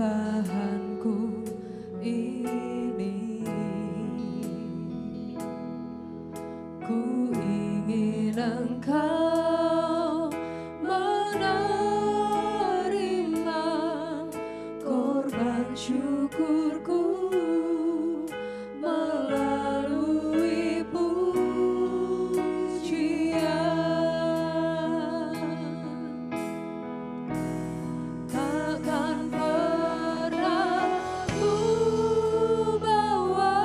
persembahanku ini. Ku ingin Engkau menerima korban syukurku melalui pujian. Takkan pernah ku bawa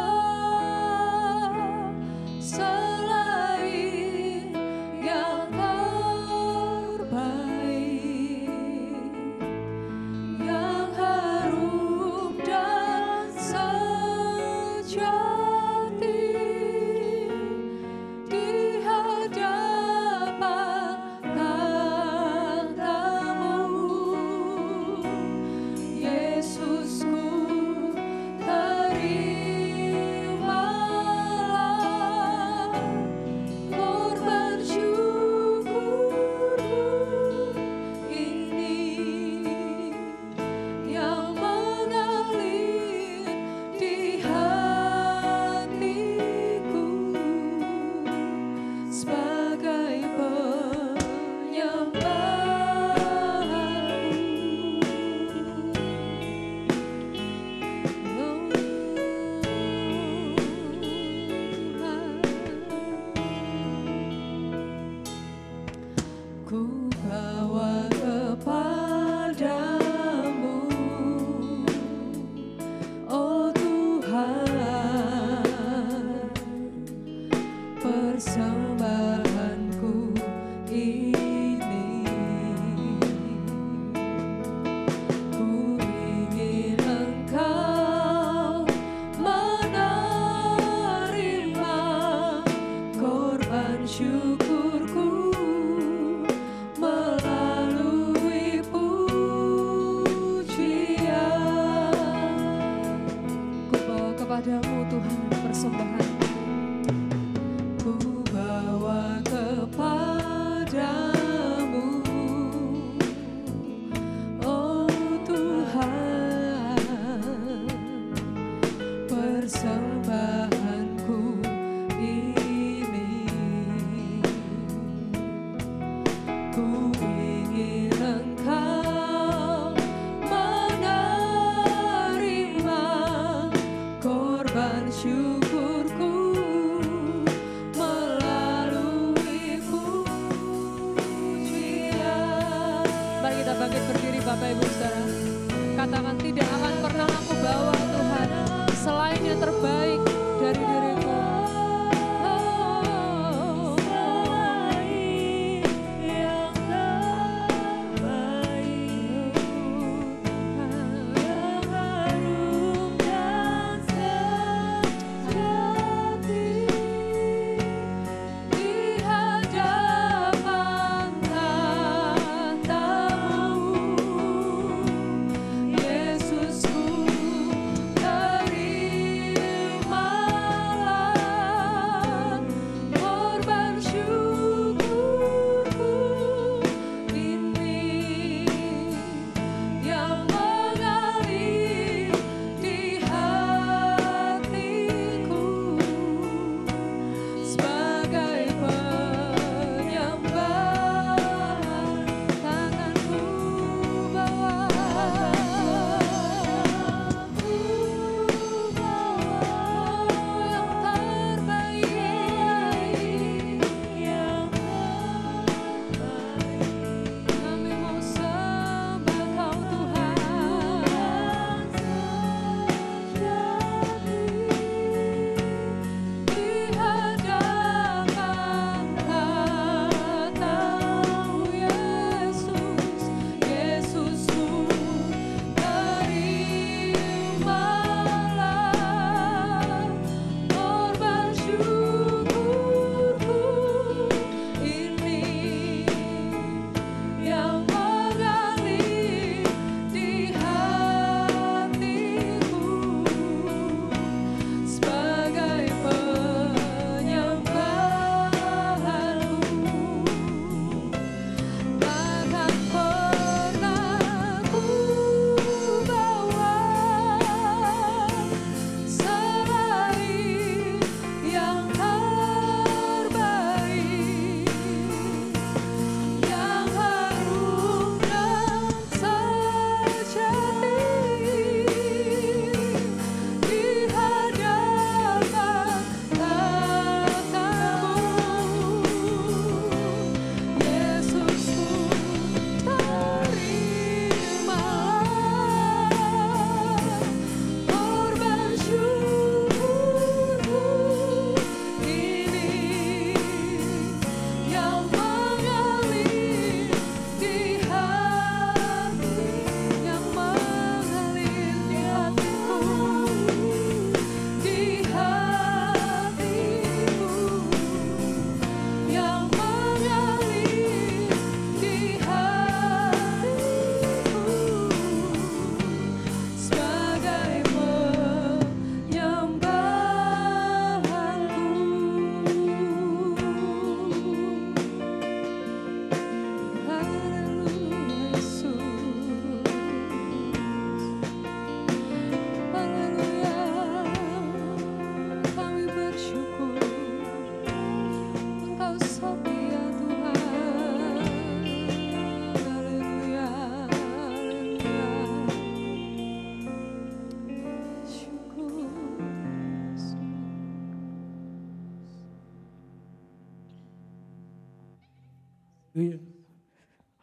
selain yang terbaik, yang harum dan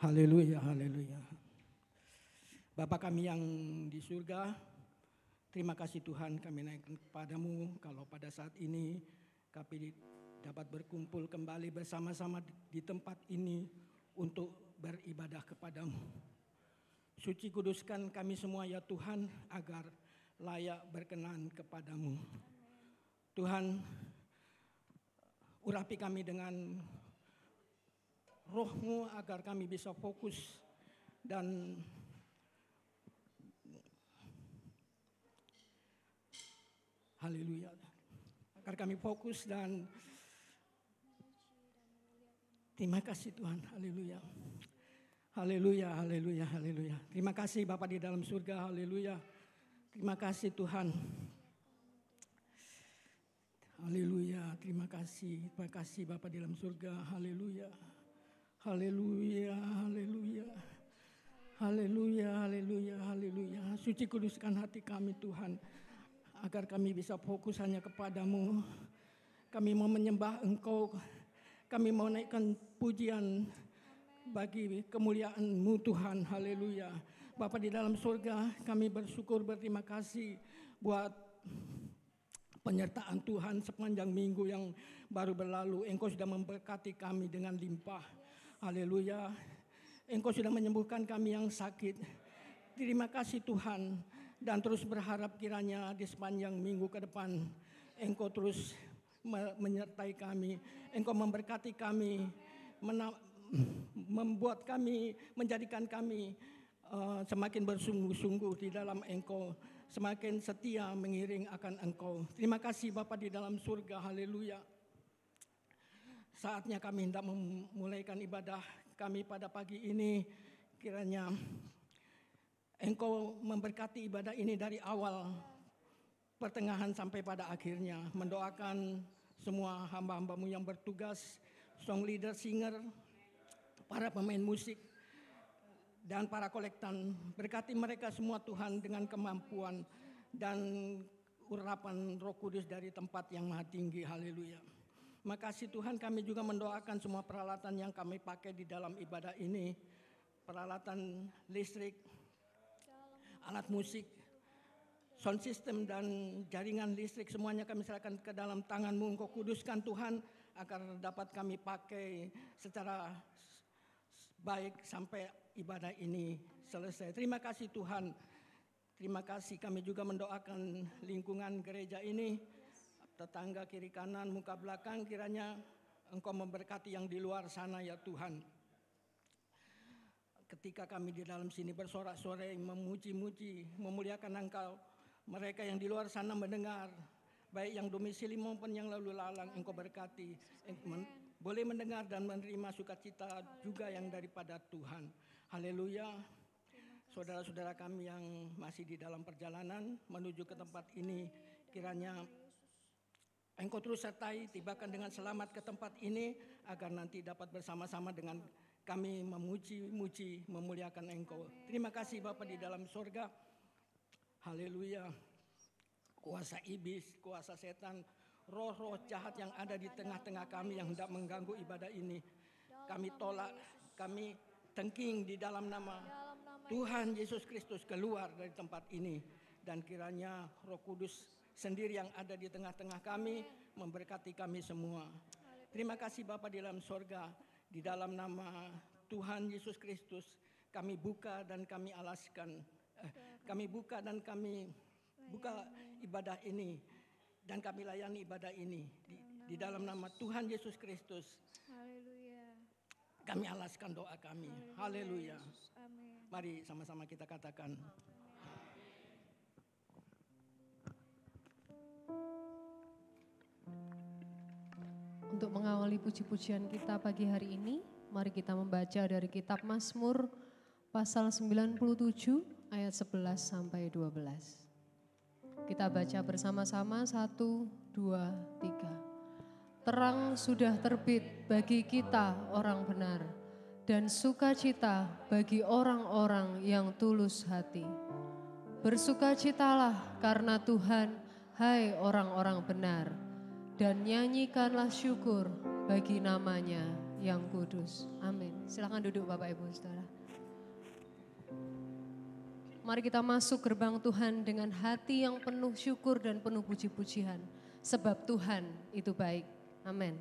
Haleluya, haleluya. Bapa kami yang di surga, terima kasih Tuhan kami naikkan kepadamu kalau pada saat ini kami dapat berkumpul kembali bersama-sama di tempat ini untuk beribadah kepadamu. Suci kuduskan kami semua ya Tuhan agar layak berkenan kepadamu. Tuhan, urapi kami dengan Roh-Mu agar kami bisa fokus dan haleluya. Agar kami fokus dan terima kasih Tuhan. Haleluya. Haleluya, haleluya, haleluya. Terima kasih Bapa di dalam surga. Haleluya. Terima kasih Tuhan. Haleluya. Terima kasih Bapa di dalam surga. Haleluya. Haleluya, haleluya. Haleluya, haleluya, haleluya. Suci kuduskan hati kami Tuhan, agar kami bisa fokus hanya kepadamu. Kami mau menyembah Engkau, kami mau naikkan pujian bagi kemuliaan-Mu Tuhan. Haleluya. Bapa di dalam surga, kami bersyukur berterima kasih buat penyertaan Tuhan sepanjang minggu yang baru berlalu. Engkau sudah memberkati kami dengan limpah. Haleluya. Engkau sudah menyembuhkan kami yang sakit. Terima kasih Tuhan. Dan terus berharap kiranya di sepanjang minggu ke depan Engkau terus menyertai kami. Engkau memberkati kami, membuat kami, menjadikan kami semakin bersungguh-sungguh di dalam Engkau, semakin setia mengiring akan Engkau. Terima kasih Bapa di dalam surga. Haleluya. Saatnya kami hendak memulaikan ibadah kami pada pagi ini. Kiranya Engkau memberkati ibadah ini dari awal, pertengahan sampai pada akhirnya. Mendoakan semua hamba-hamba-Mu yang bertugas, song leader, singer, para pemain musik, dan para kolektan. Berkati mereka semua Tuhan dengan kemampuan dan urapan Roh Kudus dari tempat yang maha tinggi. Haleluya. Makasih Tuhan, kami juga mendoakan semua peralatan yang kami pakai di dalam ibadah ini. Peralatan listrik, alat musik, sound system dan jaringan listrik, semuanya kami serahkan ke dalam tangan-Mu. Engkau kuduskan Tuhan agar dapat kami pakai secara baik sampai ibadah ini selesai. Terima kasih Tuhan. Terima kasih, kami juga mendoakan lingkungan gereja ini, tetangga kiri kanan, muka belakang, kiranya Engkau memberkati yang di luar sana ya Tuhan. Ketika kami di dalam sini bersorak-sorai, memuji-muji, memuliakan Engkau, mereka yang di luar sana mendengar, baik yang domisili maupun yang lalu lalang, Engkau berkati. Boleh mendengar dan menerima sukacita juga yang daripada Tuhan. Haleluya. Saudara-saudara kami yang masih di dalam perjalanan menuju ke tempat ini, kiranya Engkau terus sertai, tibakan dengan selamat ke tempat ini, agar nanti dapat bersama-sama dengan kami memuji-muji, memuliakan Engkau. Terima kasih Bapa di dalam surga. Haleluya. Kuasa iblis, kuasa setan, roh-roh jahat yang ada di tengah-tengah kami yang hendak mengganggu ibadah ini, kami tolak, kami tengking di dalam nama Tuhan Yesus Kristus keluar dari tempat ini. Dan kiranya Roh Kudus sendiri yang ada di tengah-tengah kami memberkati kami semua. Terima kasih Bapa di dalam sorga, di dalam nama Tuhan Yesus Kristus kami buka dan kami alaskan, kami buka dan kami buka ibadah ini dan kami layani ibadah ini di dalam nama Tuhan Yesus Kristus. Kami alaskan doa kami. Haleluya. Mari sama-sama kita katakan. Untuk mengawali puji-pujian kita pagi hari ini, mari kita membaca dari kitab Mazmur pasal 97 ayat 11 sampai 12. Kita baca bersama-sama 1, 2, 3. Terang sudah terbit bagi kita orang benar, dan sukacita bagi orang-orang yang tulus hati. Bersukacitalah karena Tuhan, hai orang-orang benar, dan nyanyikanlah syukur bagi namanya yang kudus. Amin. Silakan duduk Bapak Ibu Saudara. Mari kita masuk gerbang Tuhan dengan hati yang penuh syukur dan penuh puji-pujian. Sebab Tuhan itu baik. Amin.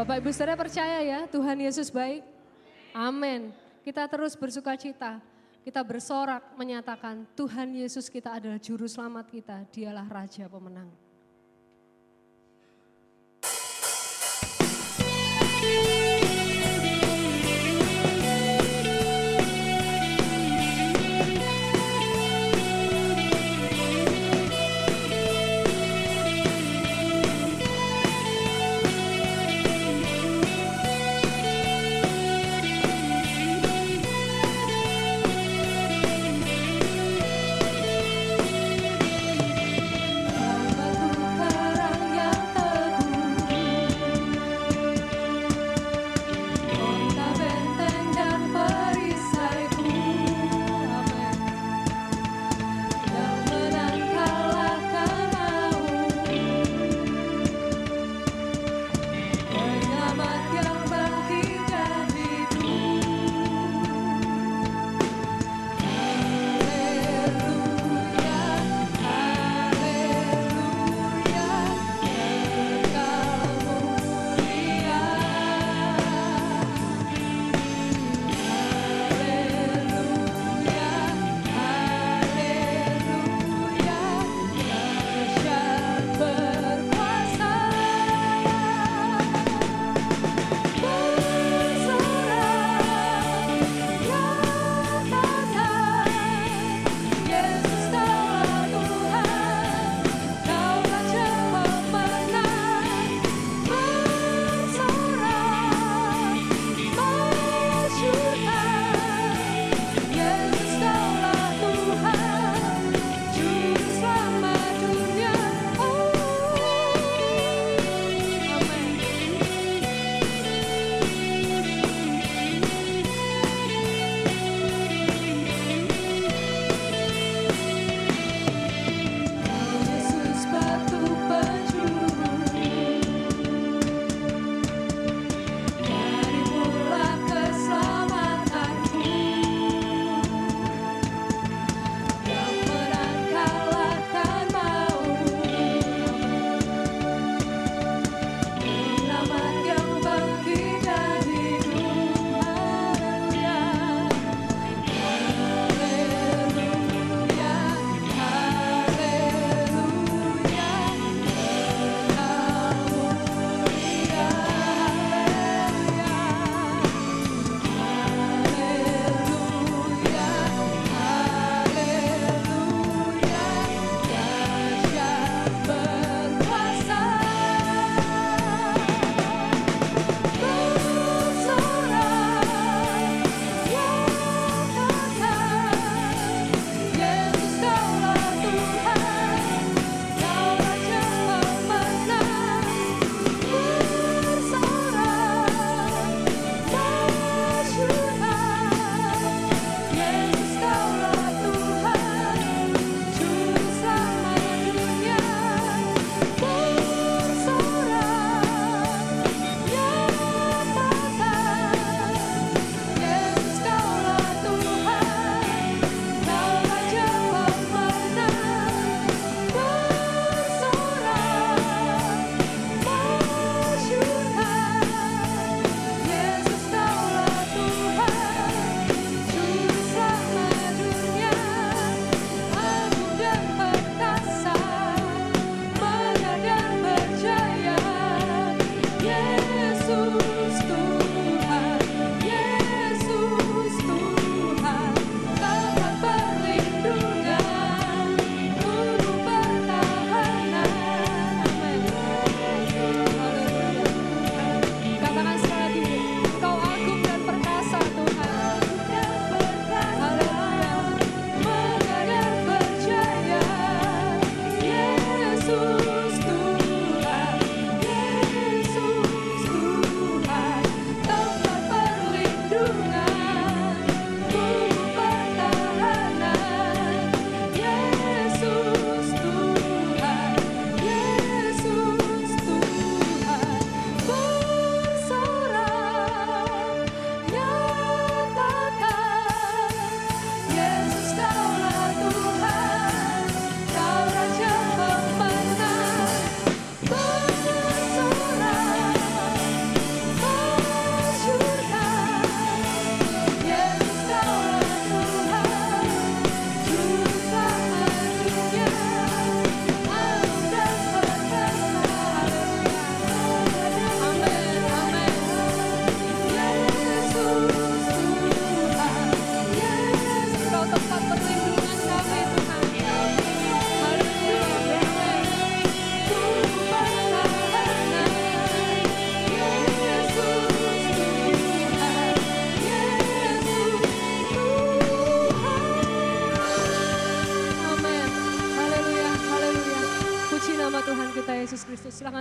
Bapak Ibu Saudara percaya ya Tuhan Yesus baik? Amin. Kita terus bersuka cita. Kita bersorak menyatakan Tuhan Yesus kita adalah juru selamat kita, dialah Raja pemenang. Selamat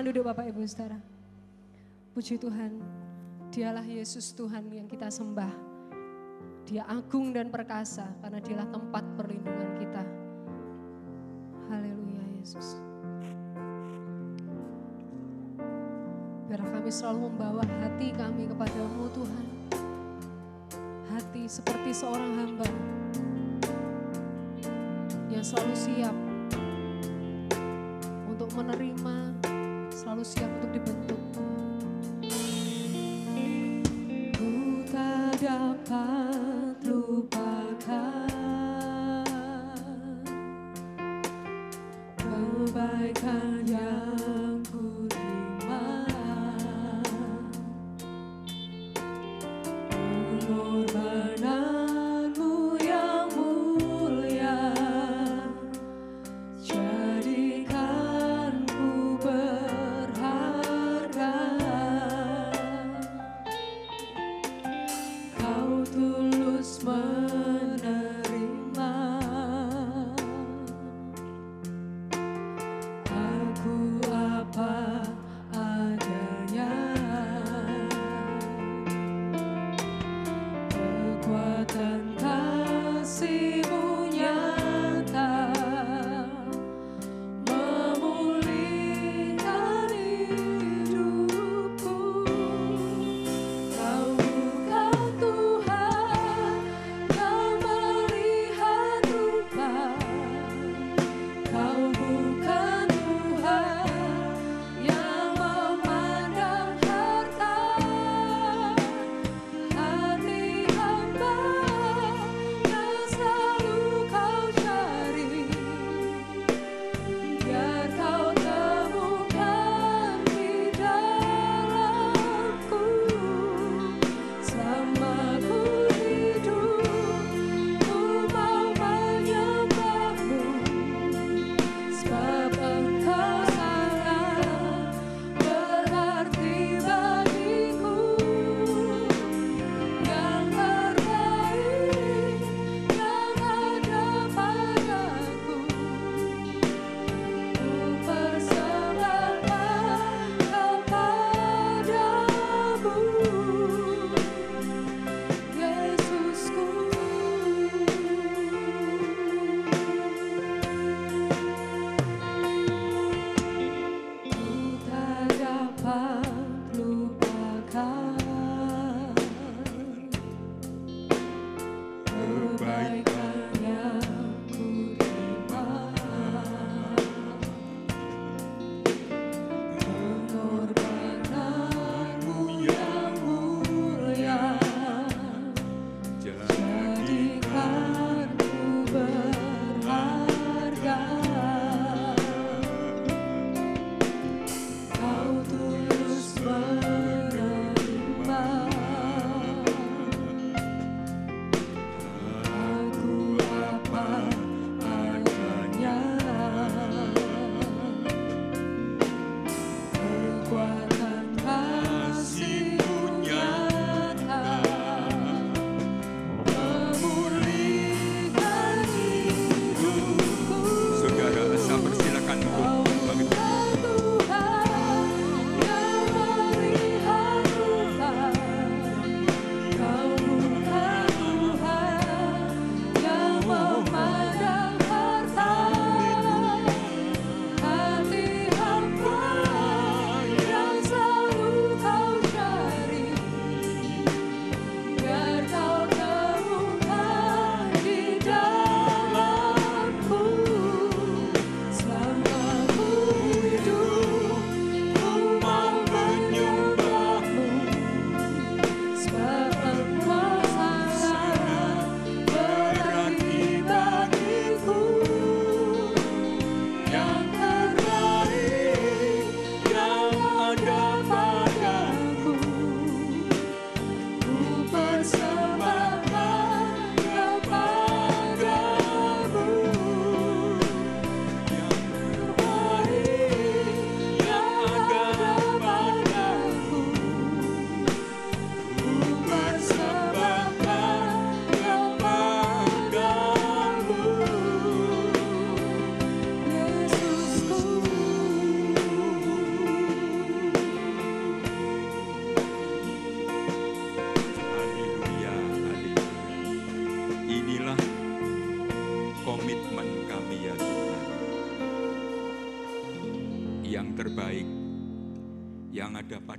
Silakan duduk Bapak Ibu Saudara. Puji Tuhan, Dialah Yesus Tuhan yang kita sembah. Dia agung dan perkasa karena Dialah tempat perlindungan kita. Haleluya Yesus. Biarlah kami selalu membawa hati kami kepadamu Tuhan. Hati seperti seorang hamba yang selalu siap untuk menerima, selalu siap untuk dibentuk. Ku tak dapat lupakan kebaikan yang ku terima, pengorbananmu yang mulia jadikan ku berharga. Kau tulus menerima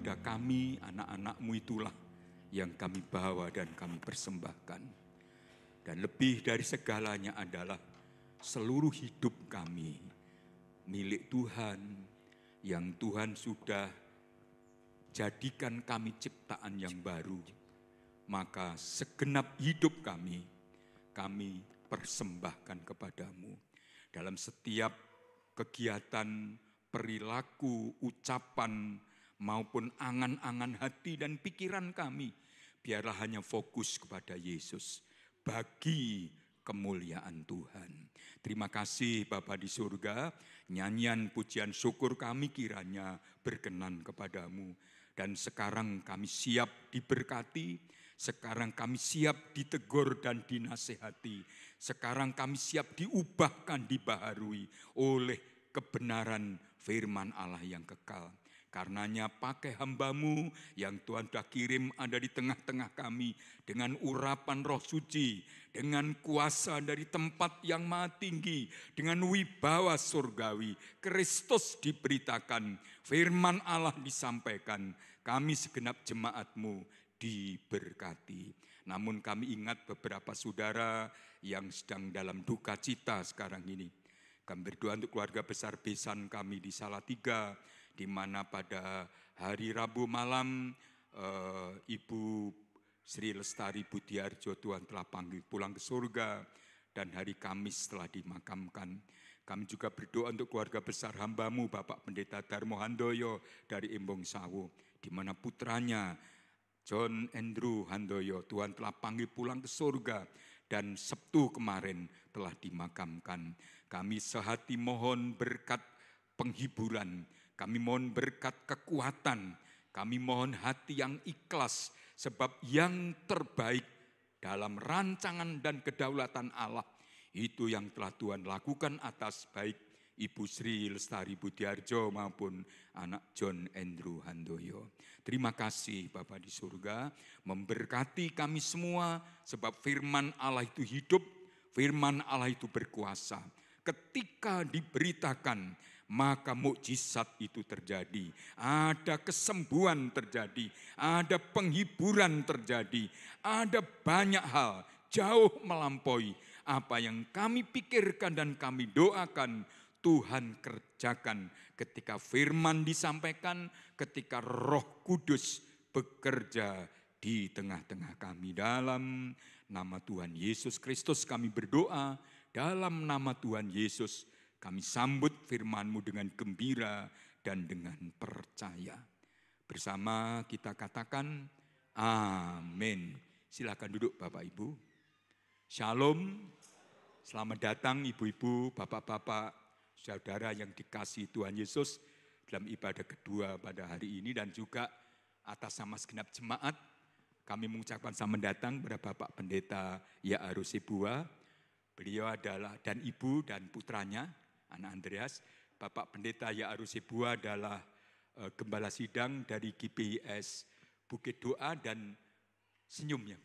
kepada kami, anak-anak-Mu itulah yang kami bawa dan kami persembahkan. Dan lebih dari segalanya adalah seluruh hidup kami milik Tuhan, yang Tuhan sudah jadikan kami ciptaan yang baru. Maka segenap hidup kami persembahkan kepadamu. Dalam setiap kegiatan, perilaku, ucapan, maupun angan-angan hati dan pikiran kami, biarlah hanya fokus kepada Yesus bagi kemuliaan Tuhan. Terima kasih Bapa di surga, nyanyian pujian syukur kami kiranya berkenan kepadamu. Dan sekarang kami siap diberkati, sekarang kami siap ditegur dan dinasehati, sekarang kami siap diubahkan, dibaharui oleh kebenaran firman Allah yang kekal. Karenanya pakai hamba-Mu yang Tuhan sudah kirim ada di tengah-tengah kami dengan urapan Roh Suci, dengan kuasa dari tempat yang maha tinggi, dengan wibawa surgawi. Kristus diberitakan, firman Allah disampaikan, kami segenap jemaat-Mu diberkati. Namun kami ingat beberapa saudara yang sedang dalam duka cita sekarang ini. Kami berdoa untuk keluarga besar besan kami di Salatiga, di mana pada hari Rabu malam Ibu Sri Lestari Budiarjo Tuhan telah panggil pulang ke surga, dan hari Kamis telah dimakamkan. Kami juga berdoa untuk keluarga besar hamba-Mu Bapak Pendeta Darmo Handoyo dari Embong Sawu, di mana putranya John Andrew Handoyo Tuhan telah panggil pulang ke surga, dan Sabtu kemarin telah dimakamkan. Kami sehati mohon berkat penghiburan, kami mohon berkat kekuatan, kami mohon hati yang ikhlas, sebab yang terbaik dalam rancangan dan kedaulatan Allah itu yang telah Tuhan lakukan atas baik Ibu Sri Lestari Budiarjo maupun anak John Andrew Handoyo. Terima kasih Bapa di surga, memberkati kami semua, sebab firman Allah itu hidup, firman Allah itu berkuasa. Ketika diberitakan, maka mukjizat itu terjadi, ada kesembuhan terjadi, ada penghiburan terjadi, ada banyak hal jauh melampaui apa yang kami pikirkan dan kami doakan. Tuhan kerjakan ketika firman disampaikan, ketika Roh Kudus bekerja di tengah-tengah kami. Dalam nama Tuhan Yesus Kristus kami berdoa, dalam nama Tuhan Yesus kami sambut firman-Mu dengan gembira dan dengan percaya. Bersama kita katakan amin. Silakan duduk Bapak Ibu. Shalom, selamat datang ibu-ibu, bapak-bapak, saudara yang dikasihi Tuhan Yesus dalam ibadah kedua pada hari ini, dan juga atas nama segenap jemaat kami mengucapkan selamat datang kepada Bapak Pendeta Ya'aru Sibua. Beliau adalah dan ibu dan putranya, anak Andreas. Bapak Pendeta Ya'aru Sibua adalah gembala sidang dari GPIS Bukit Doa dan senyumnya.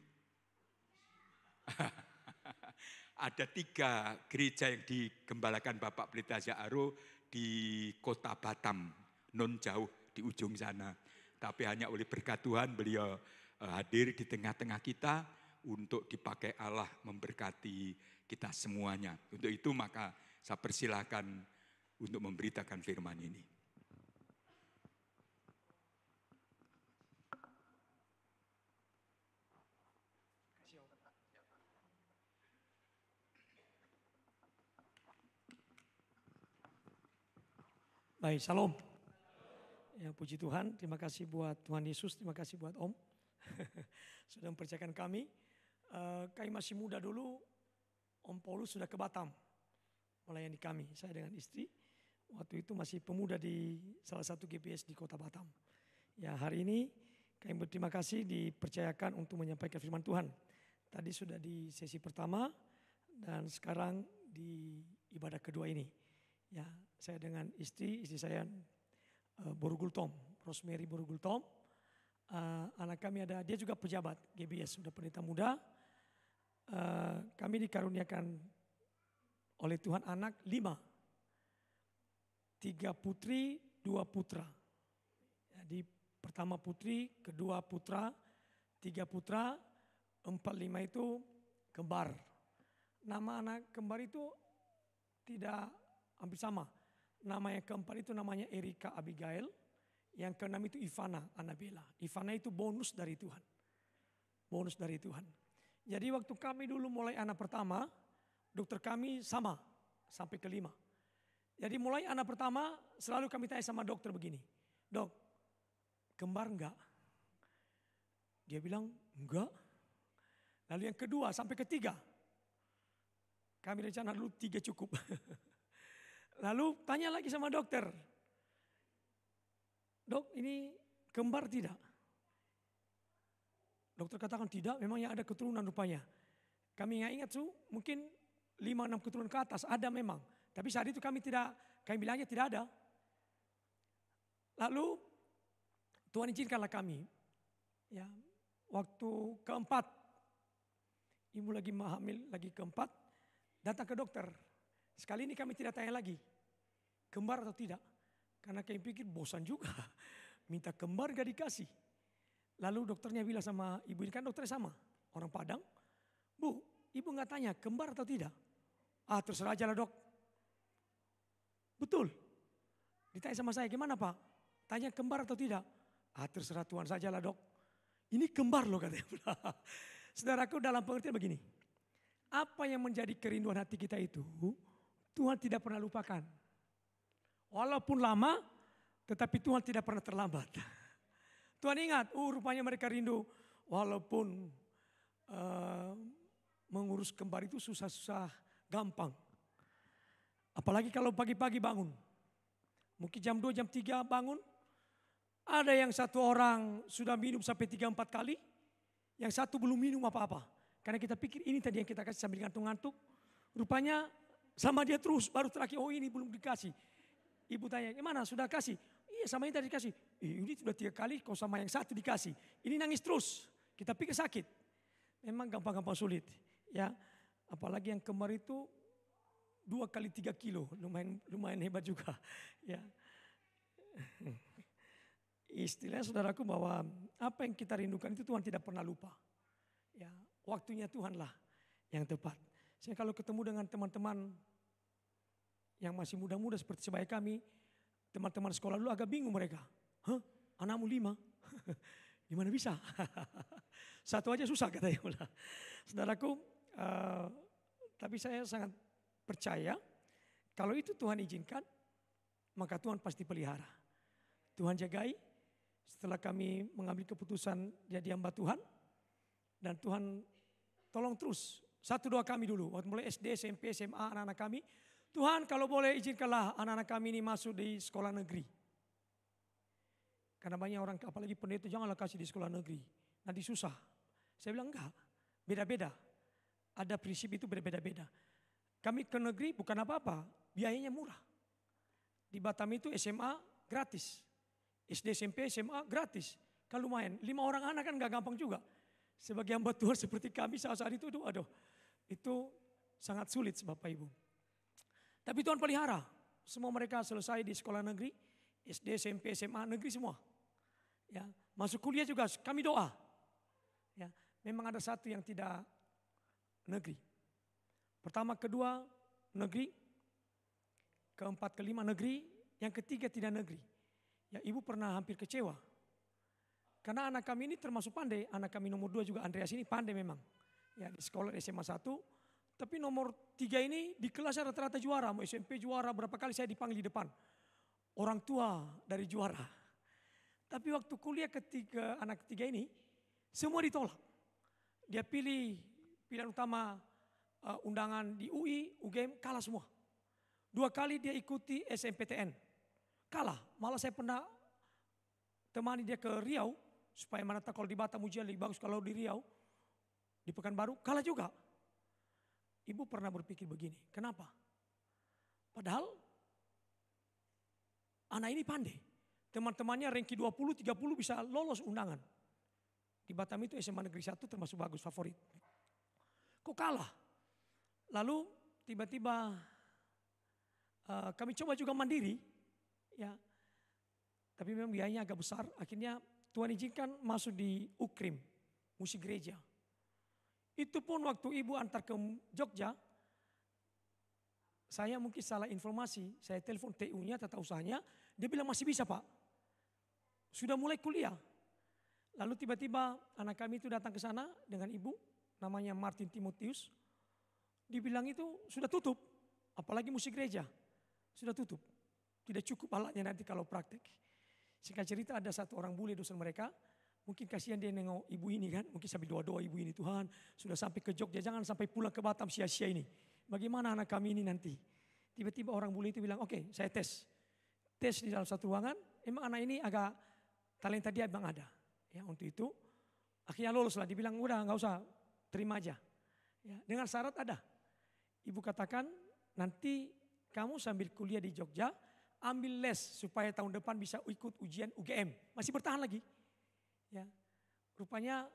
Ada 3 gereja yang digembalakan Bapak Pendeta Ya'aru di kota Batam, non jauh di ujung sana. Tapi hanya oleh berkat Tuhan beliau hadir di tengah-tengah kita untuk dipakai Allah memberkati kita semuanya. Untuk itu maka saya persilakan untuk memberitakan firman ini. Baik, shalom. Ya, puji Tuhan, terima kasih buat Tuhan Yesus, terima kasih buat Om. Sudah mempercayakan kami. Kami masih muda dulu, Om Paulus sudah ke Batam melayani kami, saya dengan istri. Waktu itu masih pemuda di salah satu GPS di kota Batam. Ya, hari ini kami berterima kasih dipercayakan untuk menyampaikan firman Tuhan. Tadi sudah di sesi pertama dan sekarang di ibadah kedua ini. Ya, saya dengan istri saya Borugul Tom, Rosemary Borugul Tom. Anak kami ada, dia juga pejabat GBS, sudah pendeta muda. Kami dikaruniakan oleh Tuhan anak 5. 3 putri, 2 putra. Jadi Pertama putri, kedua putra, 3 putra, 4, 5 itu kembar. Nama anak kembar itu tidak hampir sama. Nama yang keempat itu namanya Erika Abigail. Yang keenam itu Ivana Annabella. Ivana itu bonus dari Tuhan. Bonus dari Tuhan. Jadi waktu kami dulu mulai anak pertama, dokter kami sama sampai ke 5. Jadi mulai anak pertama selalu kami tanya sama dokter begini. Dok, kembar enggak? Dia bilang enggak. Lalu yang kedua sampai ketiga. Kami rencana dulu 3 cukup. Lalu tanya lagi sama dokter. Dok, ini kembar tidak? Dokter katakan tidak, memang yang ada keturunan rupanya. Kami nggak ingat mungkin 5-6 keturunan ke atas, ada memang. Tapi saat itu kami bilangnya tidak ada. Lalu Tuhan izinkanlah kami. Ya, waktu keempat, ibu lagi hamil, lagi keempat, datang ke dokter. Sekali ini kami tidak tanya lagi, kembar atau tidak. Karena kami pikir bosan juga, minta kembar gak dikasih. Lalu dokternya bilang sama ibu, ini kan dokternya sama, orang Padang. Bu, ibu gak tanya kembar atau tidak? Ah, terserah aja lah dok. Betul. Ditanya sama saya, gimana pak? Tanya kembar atau tidak? Ah, terserah Tuhan saja lah dok. Ini kembar loh katanya. Saudaraku, dalam pengertian begini. Apa yang menjadi kerinduan hati kita itu, Tuhan tidak pernah lupakan. Walaupun lama, tetapi Tuhan tidak pernah terlambat. Tuhan ingat, rupanya mereka rindu. Walaupun mengurus kembar itu susah-susah gampang. Apalagi kalau pagi-pagi bangun. Mungkin jam 2, jam 3 bangun. Ada yang satu orang sudah minum sampai 3-4 kali. Yang satu belum minum apa-apa. Karena kita pikir ini tadi yang kita kasih sambil ngantuk-ngantuk. Rupanya sama dia terus, baru terakhir, oh ini belum dikasih. Ibu tanya, gimana sudah kasih? Iya sama ini tadi dikasih. Ini sudah 3 kali, kau sama yang satu dikasih. Ini nangis terus, kita pikir sakit. Memang gampang-gampang sulit. Ya, apalagi yang kembar itu 2 kali 3 kilo, lumayan hebat juga. Ya. Istilahnya saudaraku bahwa apa yang kita rindukan itu Tuhan tidak pernah lupa. Ya, waktunya Tuhanlah yang tepat. Saya kalau ketemu dengan teman-teman yang masih muda-muda seperti sebaya kami, teman-teman sekolah dulu agak bingung mereka. Hah? Anakmu 5? Gimana bisa? Satu aja susah katanya. Saudaraku, tapi saya sangat percaya kalau itu Tuhan izinkan, maka Tuhan pasti pelihara. Tuhan jagai. Setelah kami mengambil keputusan jadi hamba Tuhan, dan Tuhan tolong terus. 1 doa kami dulu, waktu mulai SD, SMP, SMA, anak-anak kami. Tuhan kalau boleh izinkanlah anak-anak kami ini masuk di sekolah negeri. Karena banyak orang, apalagi pendeta, janganlah kasih di sekolah negeri. Nanti susah. Saya bilang enggak, beda-beda. Ada prinsip itu beda-beda. Kami ke negeri bukan apa-apa, biayanya murah. Di Batam itu SMA gratis. SD, SMP, SMA gratis. Kan lumayan, 5 orang anak kan gak gampang juga. Sebagai hamba Tuhan seperti kami saat itu, aduh, itu sangat sulit Bapak Ibu. Tapi Tuhan pelihara. Semua mereka selesai di sekolah negeri, SD, SMP, SMA, negeri semua. Ya, masuk kuliah juga kami doa. Ya, memang ada satu yang tidak negeri. Pertama, kedua negeri, keempat, kelima negeri, yang ketiga tidak negeri. Ya, ibu pernah hampir kecewa. Karena anak kami ini termasuk pandai. Anak kami nomor 2 juga Andreas ini pandai memang. Ya, di sekolah SMA 1. Tapi nomor 3 ini di kelasnya rata-rata juara. Mau SMP juara, berapa kali saya dipanggil di depan. Orang tua dari juara. Tapi waktu kuliah anak ketiga ini, semua ditolak. Dia pilih pilihan utama undangan di UI, UGM, kalah semua. 2 kali dia ikuti SMPTN. Kalah, malah saya pernah temani dia ke Riau, supaya mana tahu kalau di Batam ujian lebih bagus kalau di Riau, di Pekanbaru, kalah juga. Ibu pernah berpikir begini, kenapa? Padahal anak ini pandai, teman-temannya ranking 20, 30 bisa lolos undangan. Di Batam itu SMA Negeri 1 termasuk bagus, favorit. Kok kalah? Lalu tiba-tiba kami coba juga mandiri. Ya, Tapi memang biayanya agak besar. Akhirnya Tuhan izinkan masuk di UKRIM, musik gereja. Itu pun waktu ibu antar ke Jogja, saya mungkin salah informasi. Saya telepon TU-nya, tata usahanya. Dia bilang masih bisa Pak. Sudah mulai kuliah. Lalu tiba-tiba anak kami itu datang ke sana dengan ibu, namanya Martin Timotius. Dibilang itu sudah tutup, apalagi musik gereja, sudah tutup. Tidak cukup alatnya nanti kalau praktek. Singkat cerita ada satu orang bule dosen mereka, mungkin kasihan dia nengok ibu ini kan, mungkin sambil doa-doa ibu ini, Tuhan sudah sampai ke Jogja, jangan sampai pulang ke Batam sia-sia ini. Bagaimana anak kami ini nanti? Tiba-tiba orang bule itu bilang, oke, saya tes. Tes di dalam satu ruangan, emang anak ini agak talenta dia memang ada. Ya, untuk itu akhirnya lolos lah, dibilang udah nggak usah, terima aja. Ya, dengan syarat ada. Ibu katakan nanti kamu sambil kuliah di Jogja ambil les supaya tahun depan bisa ikut ujian UGM. Masih bertahan lagi. Ya, rupanya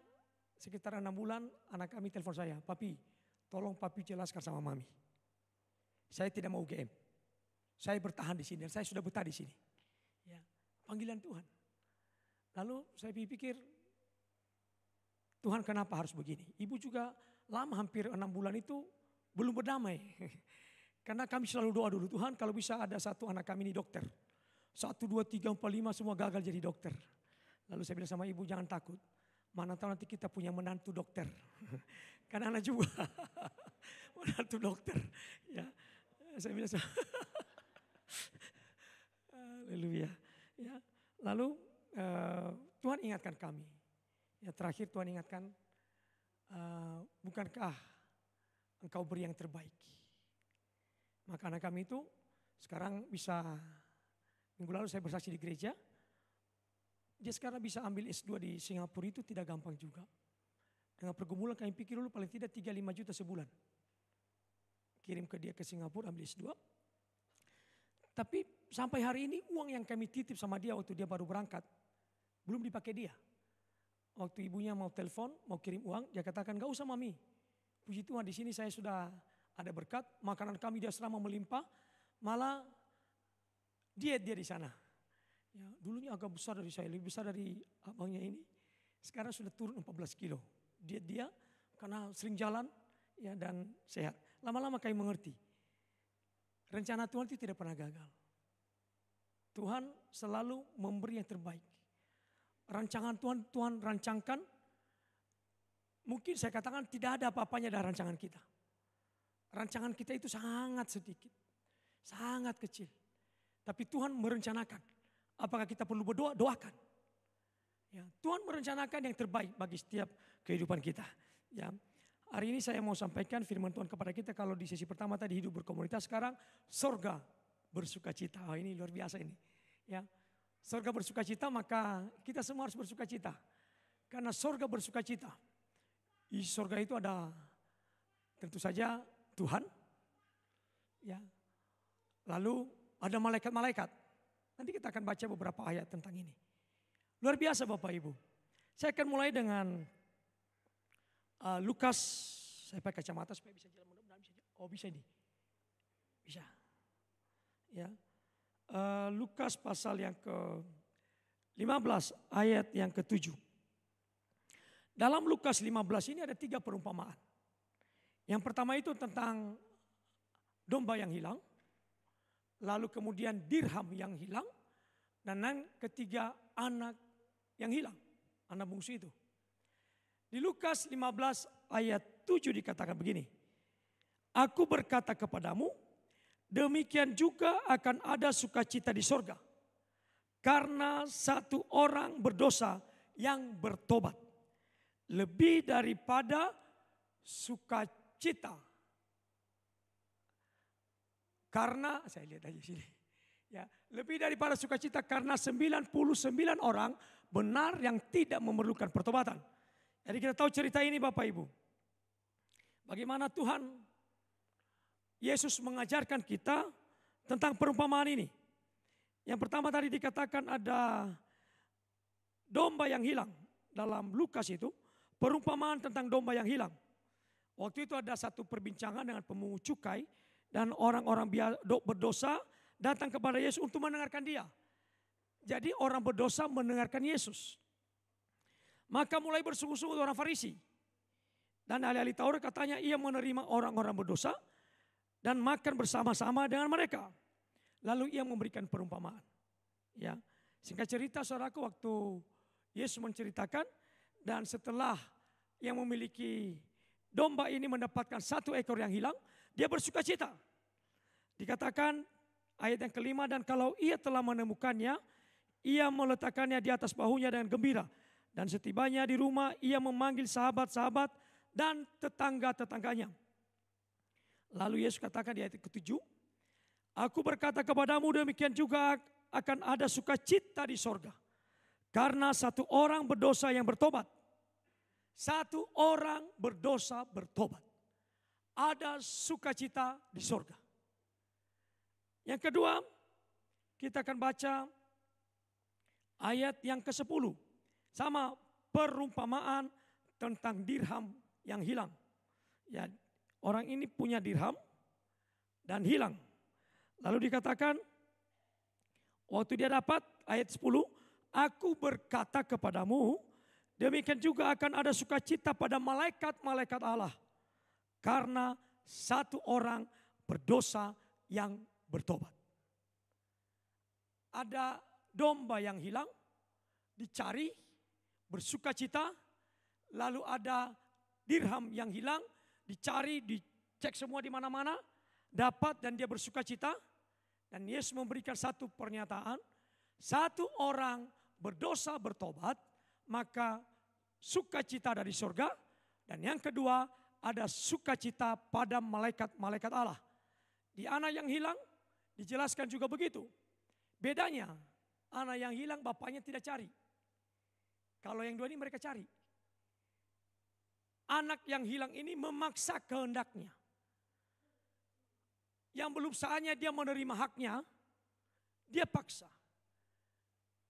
sekitar 6 bulan anak kami telepon saya, Papi tolong Papi jelaskan sama Mami. Saya tidak mau UGM. Saya bertahan di sini dan saya sudah betah di sini. Ya, panggilan Tuhan. Lalu saya pikir, Tuhan kenapa harus begini? Ibu juga lama hampir 6 bulan itu belum berdamai. Karena kami selalu doa dulu, Tuhan kalau bisa ada satu anak kami ini dokter. 1, 2, 3, 4, 5 semua gagal jadi dokter. Lalu saya bilang sama ibu jangan takut. Mana tahu nanti kita punya menantu dokter. Karena anak juga menantu dokter. Ya, saya bilang haleluya. Ya, lalu Tuhan ingatkan kami. Ya, terakhir Tuhan ingatkan, bukankah engkau beri yang terbaik. Maka anak kami itu sekarang bisa, minggu lalu saya bersaksi di gereja. Dia sekarang bisa ambil S2 di Singapura itu tidak gampang juga. Dengan pergumulan kami pikir dulu paling tidak 3-5 juta sebulan. Kirim ke dia ke Singapura ambil S2. Tapi sampai hari ini uang yang kami titip sama dia waktu dia baru berangkat, belum dipakai dia. Waktu ibunya mau telepon, mau kirim uang, dia katakan gak usah Mami. Puji Tuhan di sini saya sudah ada berkat, makanan kami dia selama melimpah, malah diet dia di sana. Ya, dulunya agak besar dari saya, lebih besar dari abangnya ini. Sekarang sudah turun 14 kilo. Diet dia karena sering jalan ya dan sehat. Lama-lama kami mengerti. Rencana Tuhan itu tidak pernah gagal. Tuhan selalu memberi yang terbaik. Rancangan Tuhan rancangkan, mungkin saya katakan tidak ada apa-apanya dari rancangan kita. Rancangan kita itu sangat sedikit, sangat kecil. Tapi Tuhan merencanakan. Apakah kita perlu berdoa? Doakan. Ya, Tuhan merencanakan yang terbaik bagi setiap kehidupan kita. Ya, hari ini saya mau sampaikan firman Tuhan kepada kita. Kalau di sesi pertama tadi hidup berkomunitas, sekarang sorga bersukacita. Oh, ini luar biasa ini. Ya, sorga bersukacita, maka kita semua harus bersukacita. Karena sorga bersukacita. Di sorga itu ada tentu saja Tuhan. Ya, lalu ada malaikat-malaikat. Nanti kita akan baca beberapa ayat tentang ini. Luar biasa Bapak Ibu. Saya akan mulai dengan Lukas. Saya pakai kacamata supaya bisa jalan mudah-mudahan bisa. Oh bisa ini. Bisa. Ya. Lukas pasal yang ke-15 ayat yang ke-7. Dalam Lukas 15 ini ada 3 perumpamaan. Yang pertama itu tentang domba yang hilang. Lalu kemudian dirham yang hilang. Dan yang ketiga anak yang hilang. Anak bungsu itu. Di Lukas 15 ayat 7 dikatakan begini. Aku berkata kepadamu, demikian juga akan ada sukacita di sorga. Karena satu orang berdosa yang bertobat. Lebih daripada sukacita. Karena, saya lihat aja sini. Ya, lebih daripada sukacita karena 99 orang benar yang tidak memerlukan pertobatan. Jadi kita tahu cerita ini Bapak Ibu. Bagaimana Tuhan Yesus mengajarkan kita tentang perumpamaan ini. Yang pertama tadi dikatakan ada domba yang hilang. Dalam Lukas itu perumpamaan tentang domba yang hilang. Waktu itu ada satu perbincangan dengan pemungut cukai. Dan orang-orang berdosa datang kepada Yesus untuk mendengarkan dia. Jadi orang berdosa mendengarkan Yesus. Maka mulai bersungguh-sungguh orang Farisi. Dan ahli-ahli Taurat katanya ia menerima orang-orang berdosa dan makan bersama-sama dengan mereka. Lalu ia memberikan perumpamaan. Ya, singkat cerita saudaraku, waktu Yesus menceritakan, dan setelah yang memiliki domba ini mendapatkan 1 ekor yang hilang, dia bersuka cita. Dikatakan ayat yang kelima, dan kalau ia telah menemukannya, ia meletakkannya di atas bahunya dengan gembira. Dan setibanya di rumah, ia memanggil sahabat-sahabat dan tetangga-tetangganya. Lalu Yesus katakan di ayat ke-7, aku berkata kepadamu demikian juga akan ada sukacita di sorga. Karena 1 orang berdosa yang bertobat. 1 orang berdosa bertobat. Ada sukacita di sorga. Yang kedua, kita akan baca ayat yang ke-10. Sama perumpamaan tentang dirham yang hilang. Ya, orang ini punya dirham dan hilang. Lalu dikatakan, waktu dia dapat, ayat 10, aku berkata kepadamu, demikian juga akan ada sukacita pada malaikat-malaikat Allah. Karena 1 orang berdosa yang bertobat. Ada domba yang hilang, dicari, bersukacita. Lalu ada dirham yang hilang, dicari, dicek semua di mana-mana, dapat dan dia bersukacita. Dan Yesus memberikan 1 pernyataan, 1 orang berdosa bertobat, maka sukacita dari surga. Dan yang kedua, ada sukacita pada malaikat-malaikat Allah. Di anak yang hilang, dijelaskan juga begitu. Bedanya, anak yang hilang bapaknya tidak cari. Kalau yang 2 ini mereka cari. Anak yang hilang ini memaksa kehendaknya. Yang belum saatnya dia menerima haknya, dia paksa.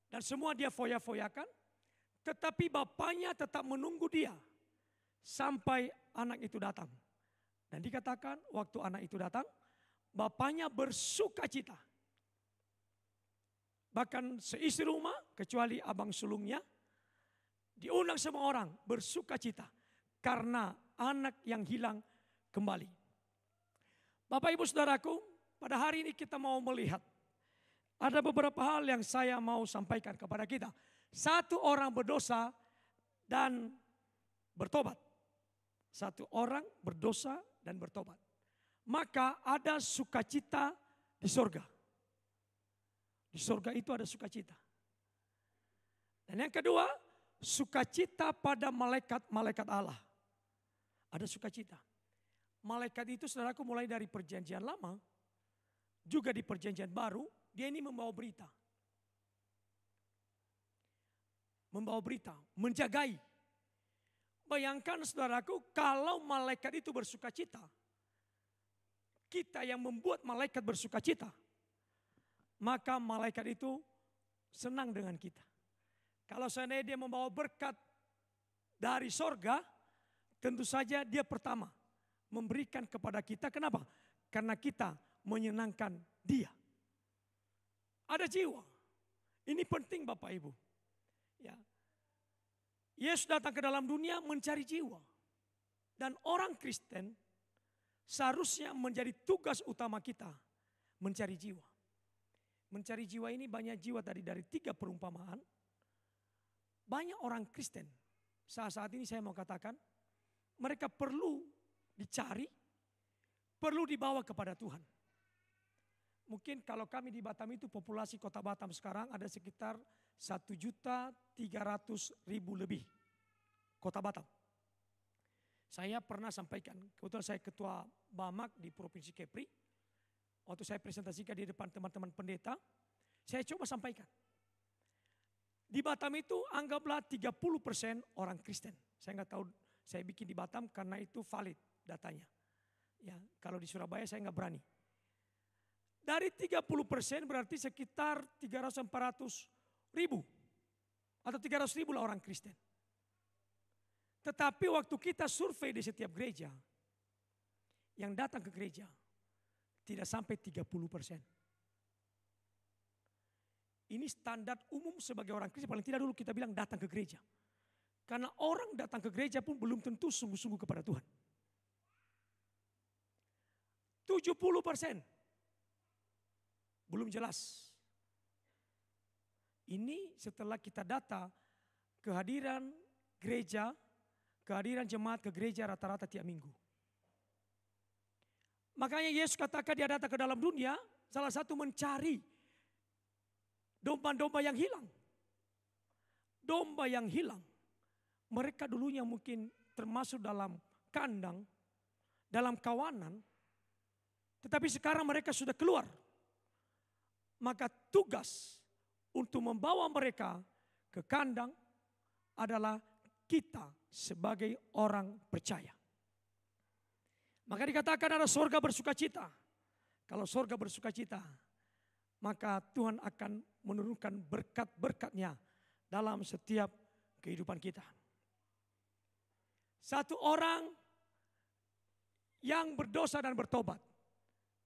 Dan semua dia foya-foyakan, tetapi bapaknya tetap menunggu dia sampai anak itu datang. Dan dikatakan waktu anak itu datang, bapaknya bersukacita. Bahkan seisi rumah, kecuali abang sulungnya, diundang semua orang bersukacita karena anak yang hilang kembali. Bapak ibu saudaraku, pada hari ini kita mau melihat ada beberapa hal yang saya mau sampaikan kepada kita. 1 orang berdosa dan bertobat. 1 orang berdosa dan bertobat. Maka ada sukacita di sorga. Di sorga itu ada sukacita. Dan yang kedua, sukacita pada malaikat-malaikat Allah. Ada sukacita. Malaikat itu saudaraku mulai dari perjanjian lama, juga di perjanjian baru, dia ini membawa berita. Membawa berita, menjagai. Bayangkan saudaraku, kalau malaikat itu bersukacita, kita yang membuat malaikat bersukacita, maka malaikat itu senang dengan kita. Kalau seandainya dia membawa berkat dari sorga, tentu saja dia pertama memberikan kepada kita. Kenapa? Karena kita menyenangkan dia. Ada jiwa. Ini penting Bapak Ibu. Ya. Yesus datang ke dalam dunia mencari jiwa. Dan orang Kristen seharusnya menjadi tugas utama kita mencari jiwa. Mencari jiwa ini banyak jiwa tadi dari 3 perumpamaan. Banyak orang Kristen saat ini saya mau katakan mereka perlu dicari, perlu dibawa kepada Tuhan. Mungkin kalau kami di Batam itu populasi kota Batam sekarang ada sekitar 1.300.000 lebih kota Batam. Saya pernah sampaikan, kebetulan saya ketua Bamak di Provinsi Kepri. Waktu saya presentasikan di depan teman-teman pendeta, saya coba sampaikan. Di Batam itu anggaplah 30% orang Kristen. Saya nggak tahu, saya bikin di Batam karena itu valid datanya. Ya, kalau di Surabaya saya nggak berani. Dari 30% berarti sekitar 300-400 ribu. Atau 300 ribu lah orang Kristen. Tetapi waktu kita survei di setiap gereja, yang datang ke gereja tidak sampai 30%. ini standar umum sebagai orang Kristen. Paling tidak dulu kita bilang datang ke gereja. Karena orang datang ke gereja pun belum tentu sungguh-sungguh kepada Tuhan. 70% belum jelas. Ini setelah kita data kehadiran gereja, kehadiran jemaat ke gereja rata-rata tiap minggu. Makanya Yesus katakan dia datang ke dalam dunia, salah satu mencari domba-domba yang hilang. Domba yang hilang. Mereka dulunya mungkin termasuk dalam kandang, dalam kawanan. Tetapi sekarang mereka sudah keluar. Maka tugas untuk membawa mereka ke kandang adalah kita sebagai orang percaya. Maka dikatakan ada sorga bersukacita. Kalau sorga bersukacita, maka Tuhan akan menurunkan berkat-berkatnya dalam setiap kehidupan kita. Satu orang yang berdosa dan bertobat,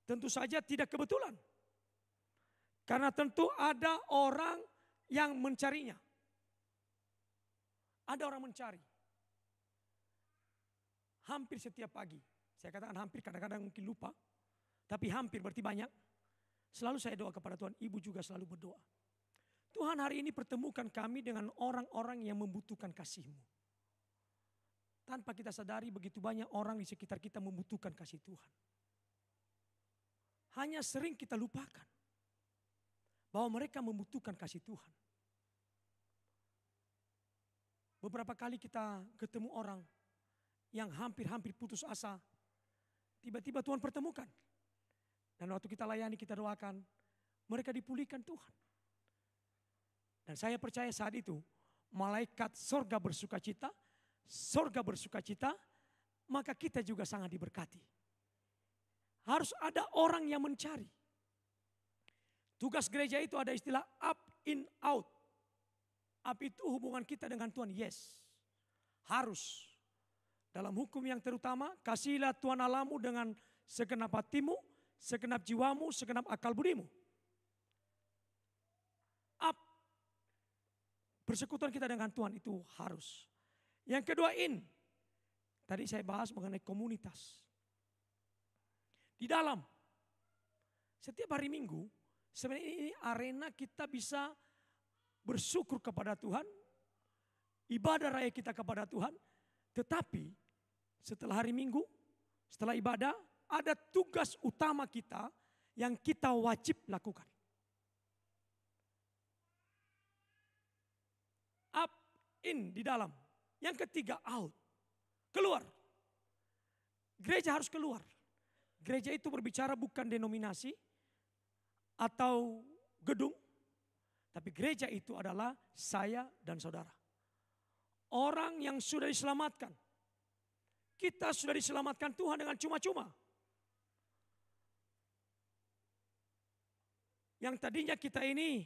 tentu saja tidak kebetulan. Karena tentu ada orang yang mencarinya. Ada orang mencari. Hampir setiap pagi. Saya katakan hampir, kadang-kadang mungkin lupa. Tapi hampir berarti banyak. Selalu saya doa kepada Tuhan, ibu juga selalu berdoa. Tuhan hari ini pertemukan kami dengan orang-orang yang membutuhkan kasih-Mu. Tanpa kita sadari begitu banyak orang di sekitar kita membutuhkan kasih Tuhan. Hanya sering kita lupakan bahwa mereka membutuhkan kasih Tuhan. Beberapa kali kita ketemu orang yang hampir-hampir putus asa. Tiba-tiba Tuhan pertemukan. Dan waktu kita layani, kita doakan, mereka dipulihkan Tuhan. Dan saya percaya saat itu, malaikat sorga bersukacita, maka kita juga sangat diberkati. Harus ada orang yang mencari. Tugas gereja itu ada istilah up, in, out. Up itu hubungan kita dengan Tuhan, yes. Harus. Dalam hukum yang terutama, kasihilah Tuhan Allahmu dengan segenap hatimu, segenap jiwamu, segenap akal budimu. Up. Persekutuan kita dengan Tuhan itu harus. Yang kedua in. Tadi saya bahas mengenai komunitas. Di dalam. Setiap hari Minggu, sebenarnya ini arena kita bisa bersyukur kepada Tuhan. Ibadah raya kita kepada Tuhan. Tetapi setelah hari Minggu, setelah ibadah, ada tugas utama kita yang kita wajib lakukan. Up, in, di dalam. Yang ketiga, out. Keluar. Gereja harus keluar. Gereja itu berbicara bukan denominasi atau gedung. Tapi gereja itu adalah saya dan saudara. Orang yang sudah diselamatkan. Kita sudah diselamatkan Tuhan dengan cuma-cuma. Yang tadinya kita ini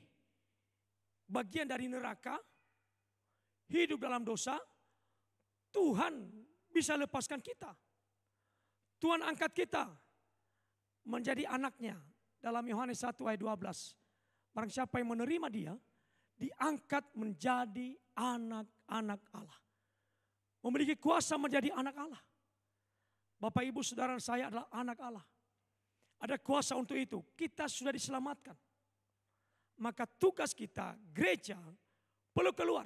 bagian dari neraka, hidup dalam dosa, Tuhan bisa lepaskan kita. Tuhan angkat kita menjadi anaknya. Dalam Yohanes 1 ayat 12. Barang siapa yang menerima dia, diangkat menjadi anak-anak Allah. Memiliki kuasa menjadi anak Allah. Bapak ibu saudara saya adalah anak Allah. Ada kuasa untuk itu. Kita sudah diselamatkan. Maka tugas kita, gereja, perlu keluar.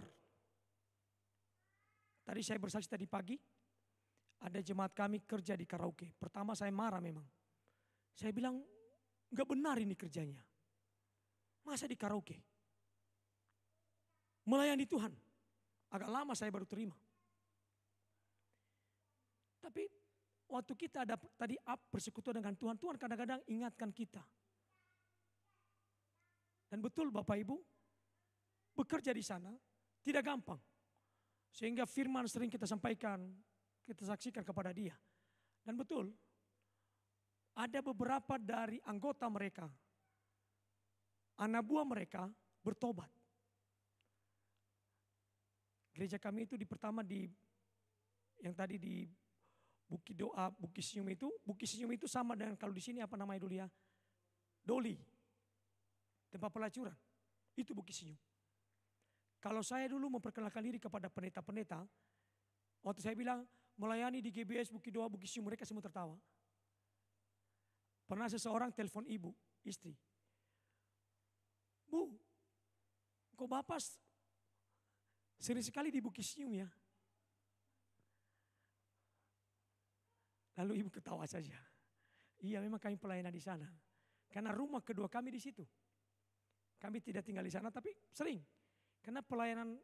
Tadi saya bersaksi tadi pagi, ada jemaat kami kerja di karaoke. Pertama saya marah memang. Saya bilang, enggak benar ini kerjanya. Masa di karaoke? Melayani Tuhan. Agak lama saya baru terima. Tapi waktu kita ada tadi persekutuan dengan Tuhan, Tuhan kadang-kadang ingatkan kita. Dan betul Bapak Ibu, bekerja di sana tidak gampang. Sehingga firman sering kita sampaikan, kita saksikan kepada dia. Dan betul, ada beberapa dari anggota mereka, anak buah mereka bertobat. Gereja kami itu pertama yang tadi di Bukit Doa, Bukit Senyum itu sama dengan kalau di sini apa namanya dulu ya? Doli. Tempat pelacuran. Itu Bukit Senyum. Kalau saya dulu memperkenalkan diri kepada pendeta-pendeta, waktu saya bilang melayani di GBS Bukit Doa, Bukit Senyum, mereka semua tertawa. Pernah seseorang telepon ibu, istri. Bu, kok Bapak sering sekali di Bukit Senyum ya? Lalu ibu ketawa saja. Iya, memang kami pelayanan di sana. Karena rumah kedua kami di situ. Kami tidak tinggal di sana tapi sering. Karena pelayanan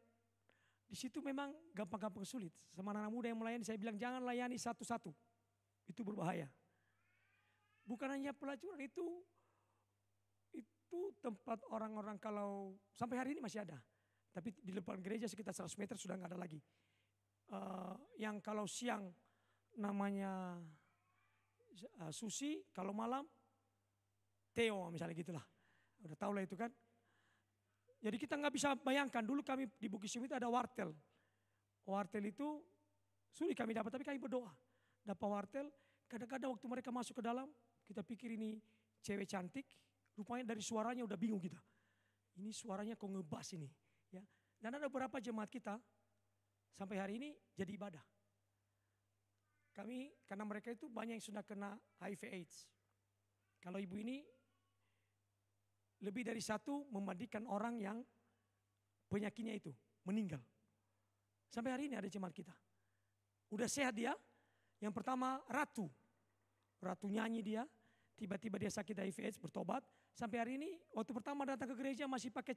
di situ memang gampang-gampang sulit. Sama anak muda yang melayani, saya bilang jangan layani satu-satu. Itu berbahaya. Bukan hanya pelacuran, itu tempat orang-orang kalau sampai hari ini masih ada. Tapi di depan gereja sekitar 100 meter sudah nggak ada lagi. Yang kalau siang namanya Susi, kalau malam Theo misalnya gitulah. Udah tahu lah itu kan. Jadi kita nggak bisa bayangkan, dulu kami di Bukit Senyum itu ada wartel. Wartel itu sulit kami dapat, tapi kami berdoa. Dapat wartel, kadang-kadang waktu mereka masuk ke dalam, kita pikir ini cewek cantik, rupanya dari suaranya udah bingung kita. Ini suaranya kok ngebas ini. Ya. Dan ada beberapa jemaat kita, sampai hari ini jadi ibadah. Kami, karena mereka itu banyak yang sudah kena HIV AIDS. Kalau ibu ini lebih dari satu memandikan orang yang penyakitnya itu meninggal. Sampai hari ini ada jemaat kita. Udah sehat dia. Yang pertama Ratu. Ratu nyanyi dia. Tiba-tiba dia sakit HIV AIDS bertobat. Sampai hari ini waktu pertama datang ke gereja masih pakai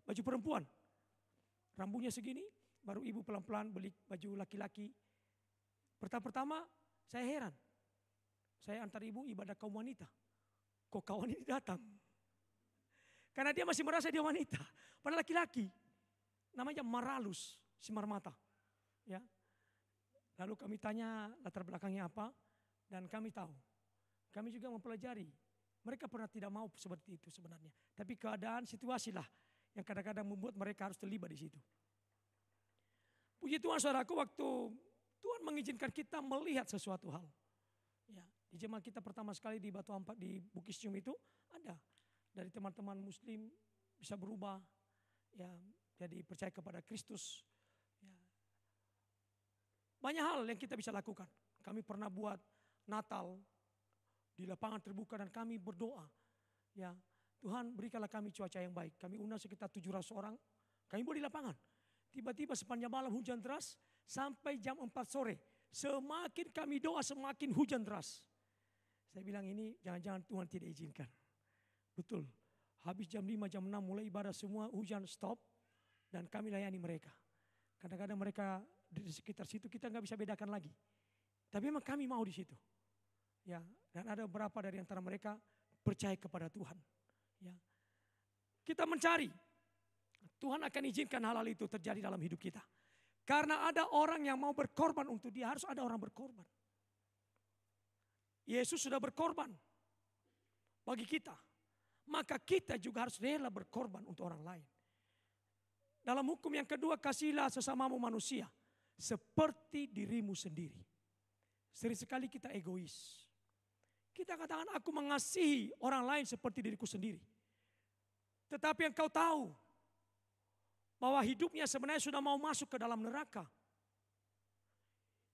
baju perempuan. Rambutnya segini. Baru ibu pelan-pelan beli baju laki-laki. Pertama-tama saya heran. Saya antar ibu ibadah kaum wanita. Kok kawan ini datang? Karena dia masih merasa dia wanita. Padahal laki-laki. Namanya Maralus, Simar Mata. Ya. Lalu kami tanya latar belakangnya apa. Dan kami tahu. Kami juga mempelajari. Mereka pernah tidak mau seperti itu sebenarnya. Tapi keadaan, situasi lah. Yang kadang-kadang membuat mereka harus terlibat di situ. Puji Tuhan saudaraku, waktu Tuhan mengizinkan kita melihat sesuatu hal. Ya, di jemaat kita pertama sekali di Batu Ampak di Bukit Senyum itu ada. Dari teman-teman muslim bisa berubah, ya, jadi percaya kepada Kristus. Ya. Banyak hal yang kita bisa lakukan. Kami pernah buat Natal di lapangan terbuka dan kami berdoa. Ya, Tuhan berikanlah kami cuaca yang baik. Kami undang sekitar 700 orang, kami buat di lapangan. Tiba-tiba sepanjang malam hujan deras sampai jam 4 sore. Semakin kami doa semakin hujan deras. Saya bilang ini jangan-jangan Tuhan tidak izinkan. Betul, habis jam 5, jam 6 mulai ibadah semua hujan stop dan kami layani mereka. Kadang-kadang mereka di sekitar situ kita nggak bisa bedakan lagi. Tapi memang kami mau di situ. Ya, dan ada beberapa dari antara mereka percaya kepada Tuhan. Ya. Kita mencari, Tuhan akan izinkan hal-hal itu terjadi dalam hidup kita. Karena ada orang yang mau berkorban untuk dia, harus ada orang berkorban. Yesus sudah berkorban bagi kita. Maka kita juga harus rela berkorban untuk orang lain. Dalam hukum yang kedua, kasihilah sesamamu manusia seperti dirimu sendiri. Sering sekali kita egois. Kita katakan aku mengasihi orang lain seperti diriku sendiri. Tetapi engkau tahu bahwa hidupnya sebenarnya sudah mau masuk ke dalam neraka.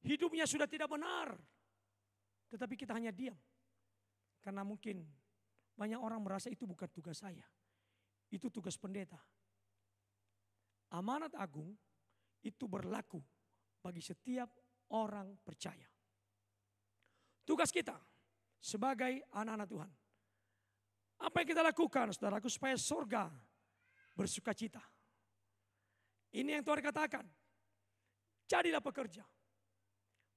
Hidupnya sudah tidak benar. Tetapi kita hanya diam. Karena mungkin banyak orang merasa itu bukan tugas saya. Itu tugas pendeta. Amanat agung itu berlaku bagi setiap orang percaya. Tugas kita sebagai anak-anak Tuhan. Apa yang kita lakukan saudaraku supaya surga bersuka cita. Ini yang Tuhan katakan. Jadilah pekerja.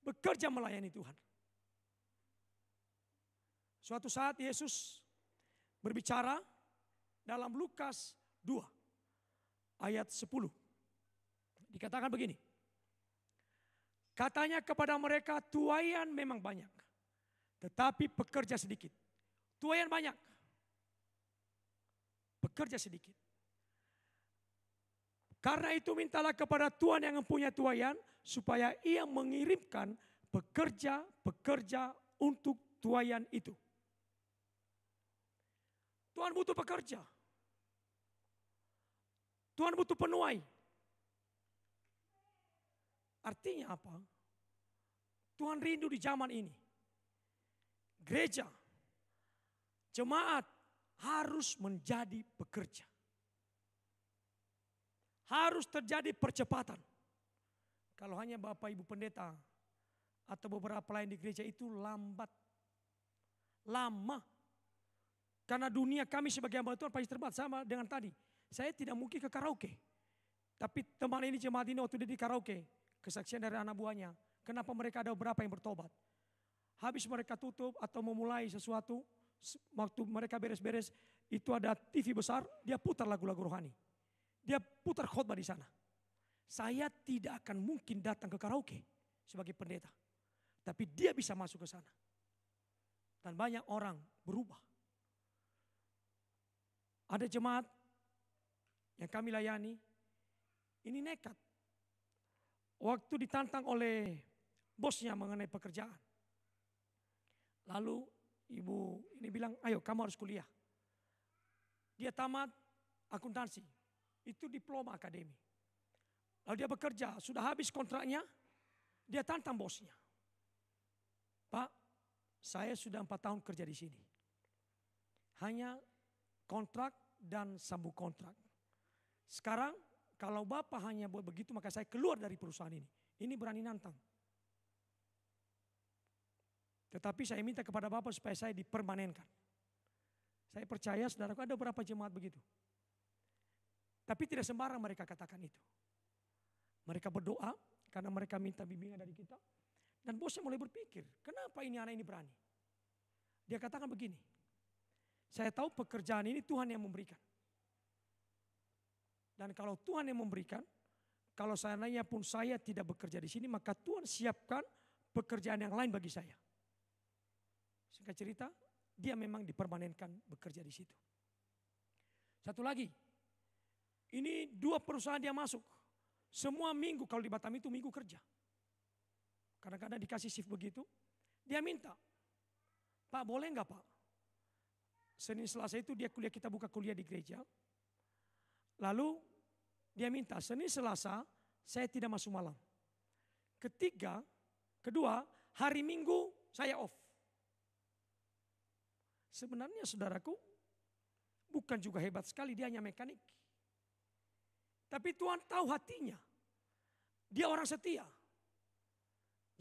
Bekerja melayani Tuhan. Suatu saat Yesus berbicara dalam Lukas 2 ayat 10. Dikatakan begini. Katanya kepada mereka, tuaian memang banyak, tetapi pekerja sedikit. Tuaian banyak, pekerja sedikit. Karena itu mintalah kepada Tuhan yang mempunyai tuaian, supaya ia mengirimkan pekerja-pekerja untuk tuaian itu. Tuhan butuh pekerja. Tuhan butuh penuai. Artinya apa? Tuhan rindu di zaman ini. Gereja, jemaat harus menjadi pekerja. Harus terjadi percepatan. Kalau hanya Bapak Ibu Pendeta atau beberapa lain di gereja itu lambat. Lama. Karena dunia kami sebagai hamba Tuhan pasti terbatas, sama dengan tadi. Saya tidak mungkin ke karaoke. Tapi teman ini, jemaat ini waktu dia di karaoke, kesaksian dari anak buahnya. Kenapa mereka ada beberapa yang bertobat. Habis mereka tutup atau memulai sesuatu, waktu mereka beres-beres, itu ada TV besar, dia putar lagu-lagu rohani. Dia putar khotbah di sana. Saya tidak akan mungkin datang ke karaoke sebagai pendeta. Tapi dia bisa masuk ke sana. Dan banyak orang berubah. Ada jemaat yang kami layani, ini nekat. Waktu ditantang oleh bosnya mengenai pekerjaan. Lalu ibu ini bilang, ayo kamu harus kuliah. Dia tamat akuntansi, itu diploma akademi. Lalu dia bekerja, sudah habis kontraknya, dia tantang bosnya. Pak, saya sudah 4 tahun kerja di sini. Hanya kontrak dan sambung kontrak. Sekarang kalau Bapak hanya buat begitu maka saya keluar dari perusahaan ini. Ini berani nantang. Tetapi saya minta kepada Bapak supaya saya dipermanenkan. Saya percaya saudaraku ada beberapa jemaat begitu. Tapi tidak sembarang mereka katakan itu. Mereka berdoa karena mereka minta bimbingan dari kita. Dan bosnya mulai berpikir, kenapa ini anak ini berani? Dia katakan begini, saya tahu pekerjaan ini Tuhan yang memberikan. Dan kalau Tuhan yang memberikan, kalau seandainya pun saya tidak bekerja di sini, maka Tuhan siapkan pekerjaan yang lain bagi saya. Singkat cerita, dia memang dipermanenkan bekerja di situ. Satu lagi, ini 2 perusahaan dia masuk. Semua minggu, kalau di Batam itu minggu kerja. Kadang-kadang dikasih shift begitu, dia minta, Pak boleh enggak Pak? Senin Selasa itu dia kuliah, kita buka kuliah di gereja. Lalu dia minta, Senin Selasa saya tidak masuk malam. Kedua, hari Minggu saya off. Sebenarnya saudaraku, bukan juga hebat sekali, dia hanya mekanik. Tapi Tuhan tahu hatinya. Dia orang setia.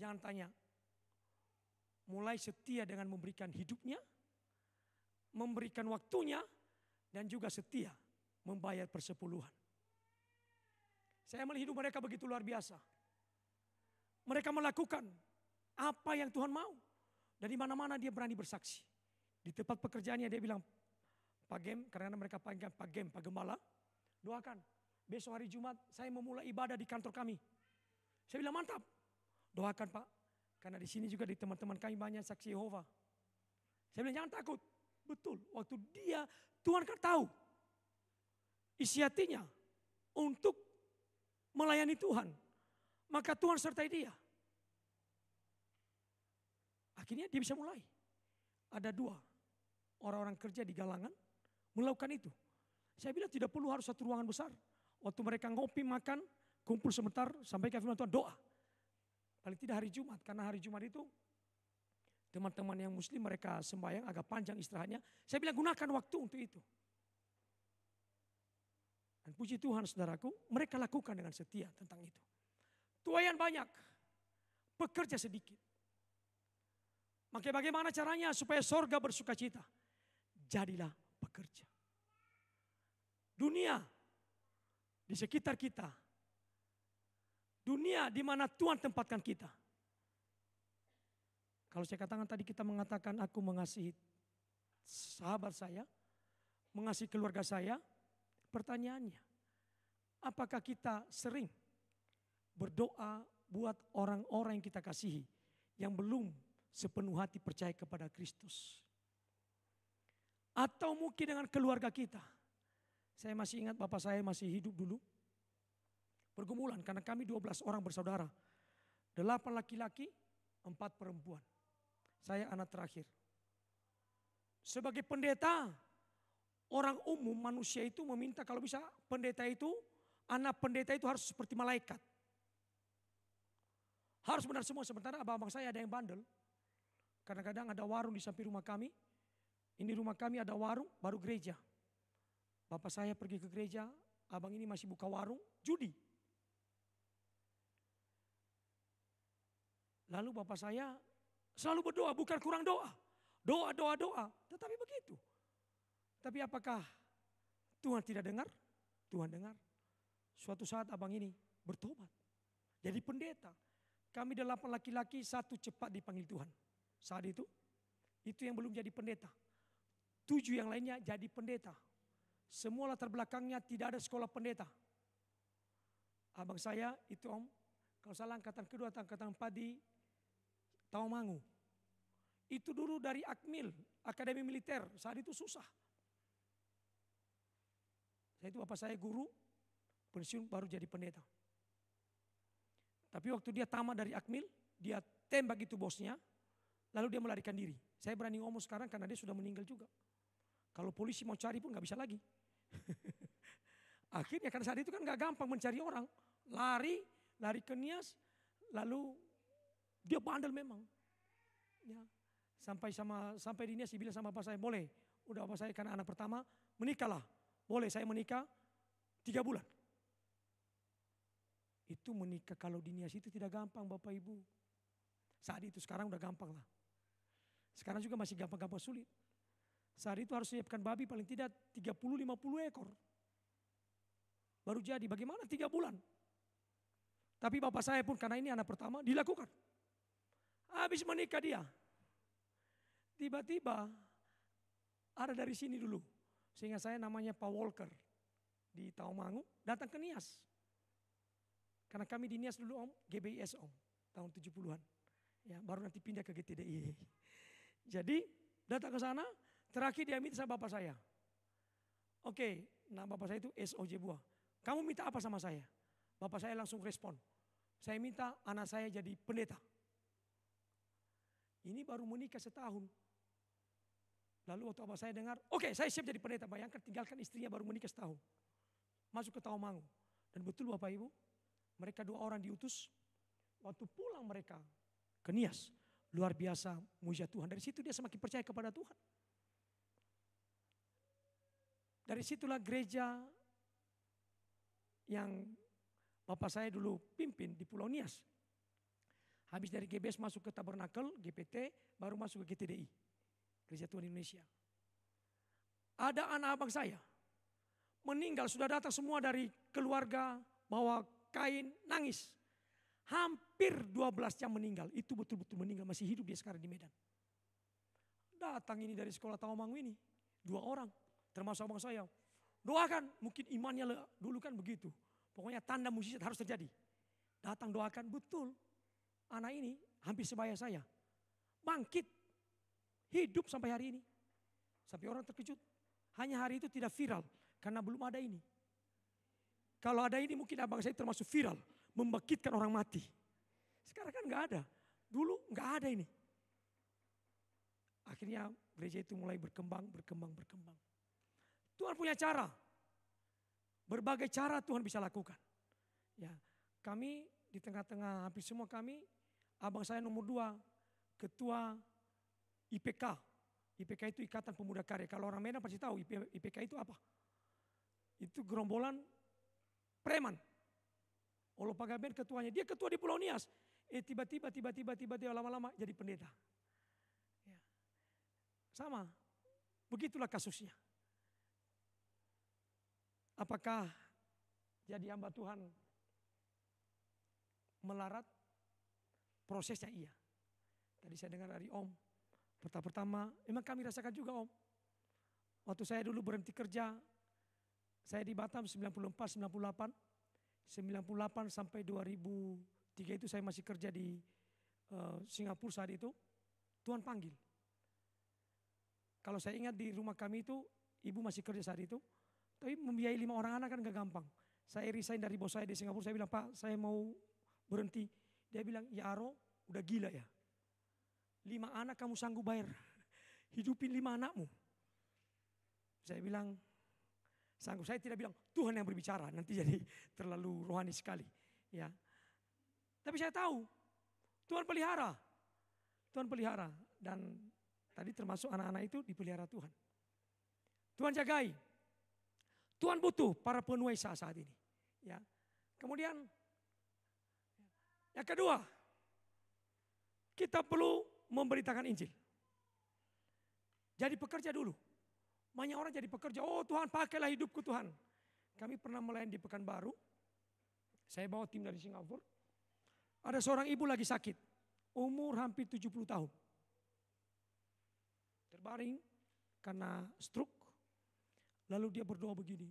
Jangan tanya, mulai setia dengan memberikan hidupnya, memberikan waktunya, dan juga setia membayar persepuluhan. Saya melihat hidup mereka begitu luar biasa. Mereka melakukan apa yang Tuhan mau. Dan di mana-mana dia berani bersaksi. Di tempat pekerjaannya dia bilang, Pak Gem, karena mereka panggil Pak Gem, Pak Gembala, doakan. Besok hari Jumat saya memulai ibadah di kantor kami. Saya bilang mantap. Doakan Pak, karena di sini juga di teman-teman kami banyak saksi Yehova. Saya bilang jangan takut. Betul, waktu dia, Tuhan kan tahu isi hatinya untuk melayani Tuhan. Maka Tuhan sertai dia. Akhirnya dia bisa mulai. Ada 2 orang-orang kerja di Galangan melakukan itu. Saya bilang tidak perlu harus satu ruangan besar. Waktu mereka ngopi, makan, kumpul sebentar, sampaikan firman Tuhan, doa. Paling tidak hari Jumat, karena hari Jumat itu teman-teman yang muslim mereka sembahyang agak panjang istirahatnya. Saya bilang gunakan waktu untuk itu. Dan puji Tuhan saudaraku, mereka lakukan dengan setia tentang itu. Tuayan banyak, pekerja sedikit. Maka bagaimana caranya supaya sorga bersuka cita? Jadilah pekerja. Dunia di sekitar kita, dunia di mana Tuhan tempatkan kita. Kalau saya katakan tadi kita mengatakan aku mengasihi sahabat saya, mengasihi keluarga saya, pertanyaannya, apakah kita sering berdoa buat orang-orang yang kita kasihi yang belum sepenuh hati percaya kepada Kristus? Atau mungkin dengan keluarga kita. Saya masih ingat bapak saya masih hidup dulu. Pergumulan karena kami 12 orang bersaudara. 8 laki-laki, 4 perempuan. Saya anak terakhir. Sebagai pendeta, orang umum manusia itu meminta kalau bisa pendeta itu, anak pendeta itu harus seperti malaikat. Harus benar semua, sementara abang-abang saya ada yang bandel. Kadang-kadang ada warung di samping rumah kami. Ini rumah kami ada warung, baru gereja. Bapak saya pergi ke gereja, abang ini masih buka warung, judi. Lalu bapak saya selalu berdoa, bukan kurang doa. Doa, doa, doa, tetapi begitu. Tapi apakah Tuhan tidak dengar? Tuhan dengar. Suatu saat abang ini bertobat. Jadi pendeta. Kami 8 laki-laki, 1 cepat dipanggil Tuhan. Saat itu yang belum jadi pendeta. 7 yang lainnya jadi pendeta. Semua latar belakangnya tidak ada sekolah pendeta. Abang saya itu om, kalau salah angkatan kedua atau angkatan 4 di Taumangu. Itu dulu dari Akmil, Akademi Militer, saat itu susah. Saya itu bapak saya guru, pensiun baru jadi pendeta. Tapi waktu dia tamat dari Akmil, dia tembak itu bosnya, lalu dia melarikan diri. Saya berani ngomong sekarang karena dia sudah meninggal juga. Kalau polisi mau cari pun gak bisa lagi. Akhirnya karena saat itu kan gak gampang mencari orang. Lari ke Nias, lalu dia bandel memang. Ya. Sampai di Nias dibilang sama bapak saya, boleh. Udah bapak saya karena anak pertama, menikahlah. Boleh saya menikah 3 bulan. Itu menikah kalau di Nias itu tidak gampang Bapak Ibu. Saat itu, sekarang udah gampang lah. Sekarang juga masih gampang-gampang sulit. Saat itu harus siapkan babi paling tidak 30-50 ekor. Baru jadi, bagaimana 3 bulan. Tapi bapak saya pun karena ini anak pertama dilakukan. Habis menikah dia. Tiba-tiba ada dari sini dulu. Sehingga saya namanya Pak Walker di Taumangu datang ke Nias. Karena kami di Nias dulu om, GBIS om, tahun 70-an. Ya, baru nanti pindah ke GTDI. Jadi datang ke sana, terakhir dia minta sama bapak saya. Oke, nah bapak saya itu SOJ Buah. Kamu minta apa sama saya? Bapak saya langsung respon. Saya minta anak saya jadi pendeta. Ini baru menikah setahun. Lalu waktu bapak saya dengar, oke saya siap jadi pendeta. Bayangkan tinggalkan istrinya baru menikah setahun. Masuk ke Taumangu. Dan betul Bapak Ibu, mereka 2 orang diutus. Waktu pulang mereka ke Nias, luar biasa mujizat Tuhan. Dari situ dia semakin percaya kepada Tuhan. Dari situlah gereja yang bapak saya dulu pimpin di Pulau Nias. Habis dari GBS masuk ke Tabernakel, GPT, baru masuk ke GTDI. Gereja Tuhan Indonesia. Ada anak abang saya, meninggal, sudah datang semua dari keluarga, bawa kain, nangis. Hampir 12 jam meninggal, itu betul-betul meninggal, masih hidup dia sekarang di Medan. Datang ini dari sekolah Taumangu ini, 2 orang, termasuk abang saya. Doakan, mungkin imannya dulu kan begitu. Pokoknya tanda mukjizat harus terjadi. Datang doakan, betul. Anak ini hampir sebaya saya. Bangkit, hidup sampai hari ini. Sampai orang terkejut. Hanya hari itu tidak viral, karena belum ada ini. Kalau ada ini mungkin abang saya termasuk viral, membangkitkan orang mati. Sekarang kan gak ada, dulu gak ada ini. Akhirnya gereja itu mulai berkembang. Tuhan punya cara, berbagai cara Tuhan bisa lakukan. Ya, kami di tengah-tengah hampir semua kami, abang saya nomor 2, ketua IPK. IPK itu Ikatan Pemuda Karya. Kalau orang Medan pasti tahu IPK itu apa. Itu gerombolan preman. Olo Pagaben ketuanya. Dia ketua di Pulau Nias. Tiba-tiba lama-lama jadi pendeta. Ya. Sama. Begitulah kasusnya. Apakah jadi hamba Tuhan melarat? Prosesnya iya. Tadi saya dengar dari Om. Pertama, memang kami rasakan juga Om. Waktu saya dulu berhenti kerja, saya di Batam 94, 98. 98 sampai 2003 itu saya masih kerja di Singapura saat itu. Tuhan panggil. Kalau saya ingat di rumah kami itu, ibu masih kerja saat itu. Tapi membiayai 5 orang anak kan gak gampang. Saya resign dari bos saya di Singapura, saya bilang, Pak saya mau berhenti. Dia bilang, ya Aro udah gila ya. 5 anak kamu sanggup bayar, hidupin 5 anakmu. Saya bilang, sanggup. Saya tidak bilang Tuhan yang berbicara, nanti jadi terlalu rohani sekali. Ya, tapi saya tahu Tuhan pelihara. Tuhan pelihara. Dan tadi termasuk anak-anak itu dipelihara Tuhan. Tuhan jagai. Tuhan butuh para penuai saat ini. Ya. Kemudian yang kedua, kita perlu memberitakan Injil. Jadi pekerja dulu. Banyak orang jadi pekerja. Oh Tuhan, pakailah hidupku Tuhan. Kami pernah melayani di Pekanbaru. Saya bawa tim dari Singapura. Ada seorang ibu lagi sakit. Umur hampir 70 tahun. Terbaring karena stroke. Lalu dia berdoa begini.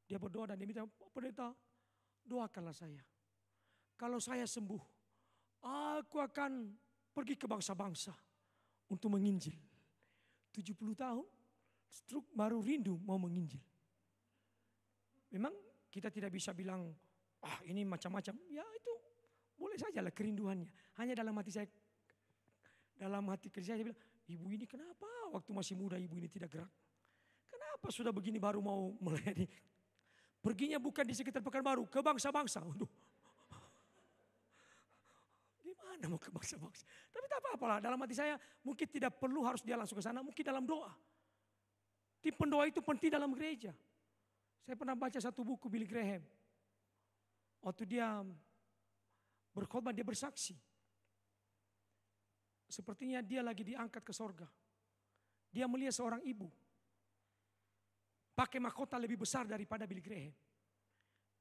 Dia berdoa dan dia minta, pendeta, doakanlah saya. Kalau saya sembuh, aku akan pergi ke bangsa-bangsa untuk menginjil. 70 tahun, stroke baru rindu mau menginjil. Memang kita tidak bisa bilang, ini macam-macam. Ya itu boleh saja lah kerinduannya. Hanya dalam hati saya bilang, ibu ini kenapa waktu masih muda ibu ini tidak gerak? Kenapa sudah begini baru mau melayani? Perginya bukan di sekitar Pekanbaru, ke bangsa-bangsa. Gimana mau ke bangsa-bangsa? Tapi tak apa-apa lah, dalam hati saya mungkin tidak perlu harus dia langsung ke sana, mungkin dalam doa. Tim pendoa itu penting dalam gereja. Saya pernah baca satu buku Billy Graham. Waktu dia berkhotbah, dia bersaksi. Sepertinya dia lagi diangkat ke sorga. Dia melihat seorang ibu pakai mahkota lebih besar daripada Billy Graham.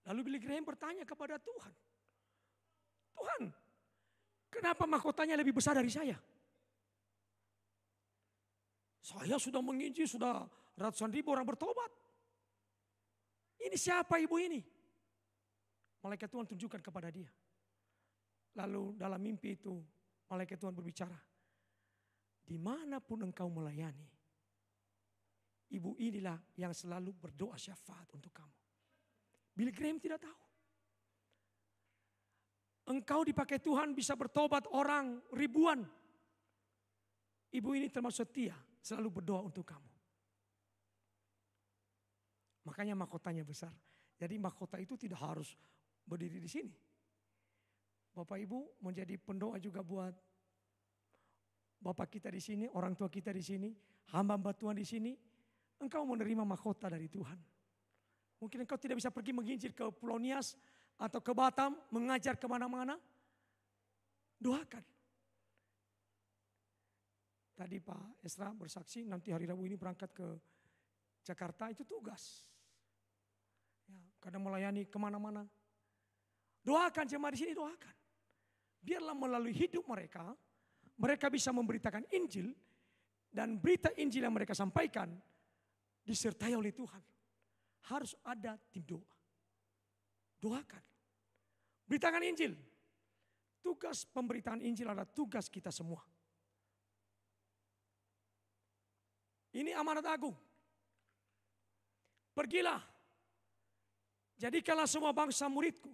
Lalu Billy Graham bertanya kepada Tuhan. Tuhan, kenapa mahkotanya lebih besar dari saya? Saya sudah menginjil, sudah ratusan ribu orang bertobat. Ini siapa ibu ini? Malaikat Tuhan tunjukkan kepada dia. Lalu dalam mimpi itu malaikat Tuhan berbicara. Dimanapun engkau melayani, ibu inilah yang selalu berdoa syafaat untuk kamu. Billy Graham tidak tahu. Engkau dipakai Tuhan bisa bertobat orang ribuan. Ibu ini termasuk setia, selalu berdoa untuk kamu. Makanya mahkotanya besar. Jadi mahkota itu tidak harus berdiri di sini. Bapak Ibu menjadi pendoa juga buat Bapak kita di sini, orang tua kita di sini, hamba-hamba Tuhan di sini. Engkau menerima mahkota dari Tuhan. Mungkin engkau tidak bisa pergi menginjil ke Pulau Nias atau ke Batam, mengajar kemana-mana. Doakan. Tadi Pak Esra bersaksi nanti hari Rabu ini berangkat ke Jakarta, itu tugas. Ya, kadang melayani kemana-mana. Doakan jemaat di sini, doakan. Biarlah melalui hidup mereka, mereka bisa memberitakan Injil. Dan berita Injil yang mereka sampaikan disertai oleh Tuhan. Harus ada tim doa. Doakan. Beritakan Injil. Tugas pemberitaan Injil adalah tugas kita semua. Ini amanat agung. Pergilah. Jadikanlah semua bangsa muridku.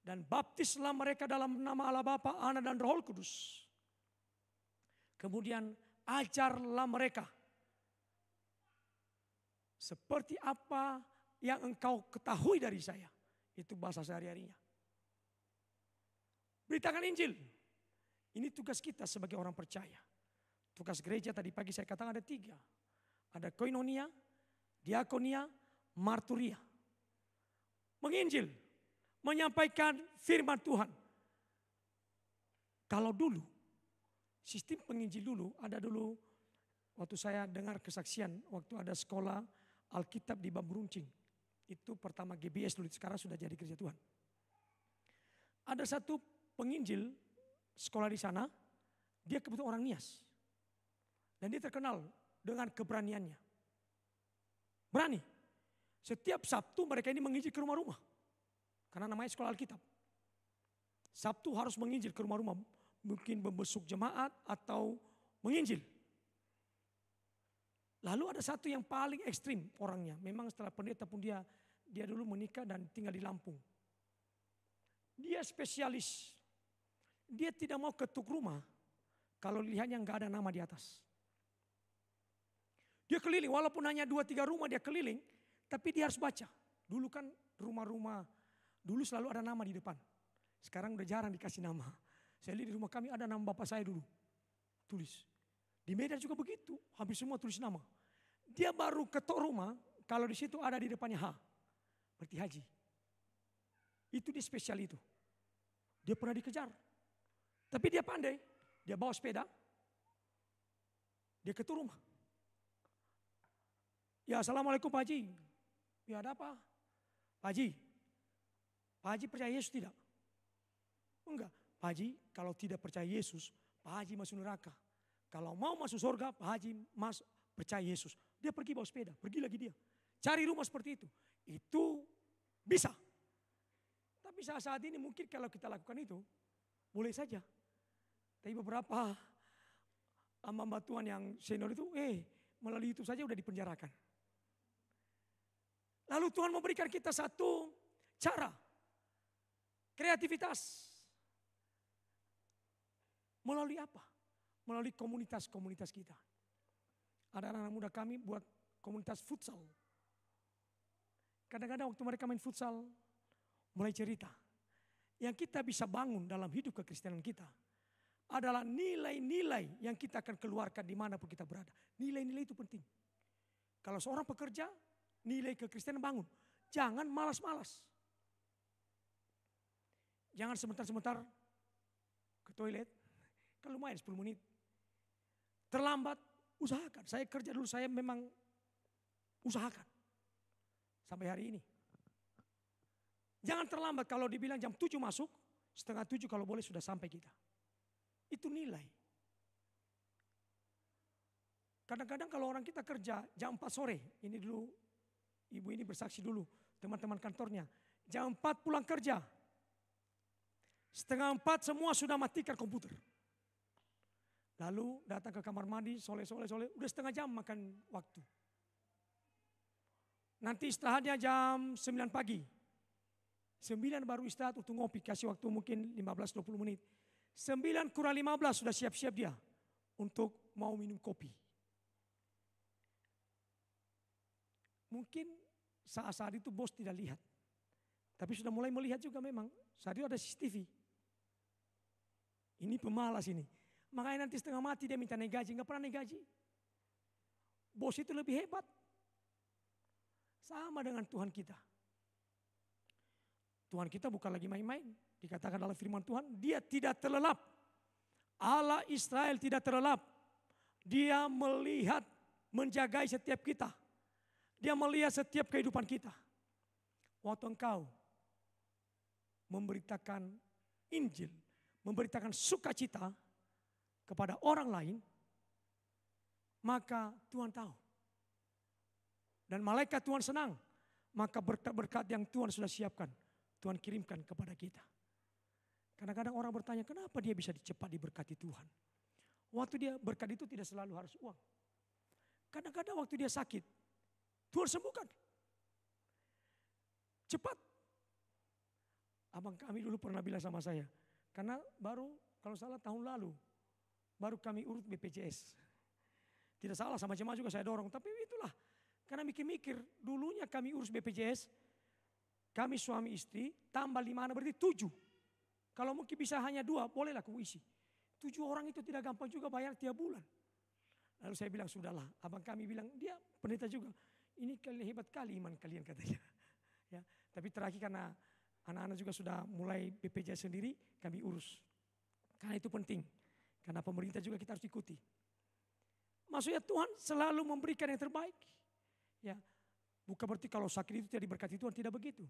Dan baptislah mereka dalam nama Allah Bapa, Anak dan Roh Kudus. Kemudian ajarlah mereka. Seperti apa yang engkau ketahui dari saya. Itu bahasa sehari-harinya. Beritakan Injil. Ini tugas kita sebagai orang percaya. Tugas gereja tadi pagi saya katakan ada 3. Ada koinonia, diakonia, marturia. Menginjil. Menyampaikan firman Tuhan. Kalau dulu, sistem penginjil dulu, ada dulu waktu saya dengar kesaksian, waktu ada sekolah Alkitab di Bambu Runcing. Itu pertama GBS dulu, sekarang sudah jadi gereja Tuhan. Ada satu penginjil sekolah di sana, dia kebetulan orang Nias. Dan dia terkenal dengan keberaniannya. Berani. Setiap Sabtu mereka ini menginjil ke rumah-rumah. Karena namanya sekolah Alkitab. Sabtu harus menginjil ke rumah-rumah. Mungkin membesuk jemaat atau menginjil. Lalu ada satu yang paling ekstrim orangnya. Memang setelah pendeta pun dia dulu menikah dan tinggal di Lampung. Dia spesialis. Dia tidak mau ketuk rumah kalau lihatnya nggak ada nama di atas. Dia keliling, walaupun hanya 2-3 rumah dia keliling, tapi dia harus baca. Dulu kan rumah-rumah, dulu selalu ada nama di depan. Sekarang udah jarang dikasih nama. Saya lihat di rumah kami ada nama bapak saya dulu. Tulis. Di Medan juga begitu, hampir semua tulis nama. Dia baru ketok rumah, kalau di situ ada di depannya H, berarti haji. Itu dia spesial itu. Dia pernah dikejar. Tapi dia pandai, dia bawa sepeda, dia ketuk rumah. Ya, assalamualaikum Pak Haji. Ya, ada apa? Pak Haji percaya Yesus tidak? Enggak. Pak Haji kalau tidak percaya Yesus, Pak Haji masuk neraka. Kalau mau masuk surga, Pak Haji percaya Yesus. Dia pergi bawa sepeda, pergi lagi dia. Cari rumah seperti itu. Itu bisa. Tapi saat ini mungkin kalau kita lakukan itu, boleh saja. Tapi beberapa hamba Tuhan yang senior itu, melalui itu saja udah dipenjarakan. Lalu Tuhan memberikan kita satu cara, kreativitas. Melalui apa? Melalui komunitas-komunitas kita. Ada anak-anak muda kami buat komunitas futsal. Kadang-kadang waktu mereka main futsal, mulai cerita. Yang kita bisa bangun dalam hidup kekristenan kita adalah nilai-nilai yang kita akan keluarkan dimanapun kita berada. Nilai-nilai itu penting. Kalau seorang pekerja, nilai kekristenan bangun. Jangan malas-malas. Jangan sebentar-sebentar ke toilet. Kan lumayan 10 menit. Terlambat, usahakan. Saya kerja dulu, saya memang usahakan. Sampai hari ini. Jangan terlambat, kalau dibilang jam 7 masuk, setengah 7 kalau boleh sudah sampai kita. Itu nilai. Kadang-kadang kalau orang kita kerja jam 4 sore, ini dulu ibu ini bersaksi dulu, teman-teman kantornya. Jam 4 pulang kerja. Setengah 4 semua sudah matikan komputer. Lalu datang ke kamar mandi, soleh, udah setengah jam makan waktu. Nanti istirahatnya jam 9 pagi. 9 baru istirahat untuk ngopi, kasih waktu mungkin 15-20 menit. 9 kurang 15 sudah siap-siap dia untuk mau minum kopi. Mungkin saat-saat itu bos tidak lihat. Tapi sudah mulai melihat juga memang. Saat itu ada CCTV. Ini pemalas ini. Makanya nanti setengah mati dia minta naik gaji. Enggak pernah naik gaji. Bos itu lebih hebat. Sama dengan Tuhan kita. Tuhan kita bukan lagi main-main. Dikatakan dalam firman Tuhan, dia tidak terlelap. Allah Israel tidak terlelap. Dia melihat, menjagai setiap kita. Dia melihat setiap kehidupan kita. Waktu engkau memberitakan Injil, memberitakan sukacita kepada orang lain, maka Tuhan tahu. Dan malaikat Tuhan senang, maka berkat-berkat yang Tuhan sudah siapkan, Tuhan kirimkan kepada kita. Kadang-kadang orang bertanya, kenapa dia bisa cepat diberkati Tuhan? Waktu dia berkat itu tidak selalu harus uang. Kadang-kadang waktu dia sakit, Tuhan sembuhkan. Cepat. Abang kami dulu pernah bilang sama saya, karena baru kalau salah tahun lalu, baru kami urut BPJS. Tidak salah, sama jemaah juga saya dorong, tapi itulah. Karena mikir-mikir, dulunya kami urus BPJS, kami suami istri, tambah 5 anak berarti 7. Kalau mungkin bisa hanya 2, bolehlah kamu isi. 7 orang itu tidak gampang juga bayar tiap bulan. Lalu saya bilang, sudahlah. Abang kami bilang, dia pendeta juga. Ini kalian hebat kali iman kalian katanya. Ya, tapi terakhir karena anak-anak juga sudah mulai BPJS sendiri, kami urus. Karena itu penting. Karena pemerintah juga kita harus ikuti. Maksudnya Tuhan selalu memberikan yang terbaik. Ya, bukan berarti kalau sakit itu tidak diberkati Tuhan, tidak begitu.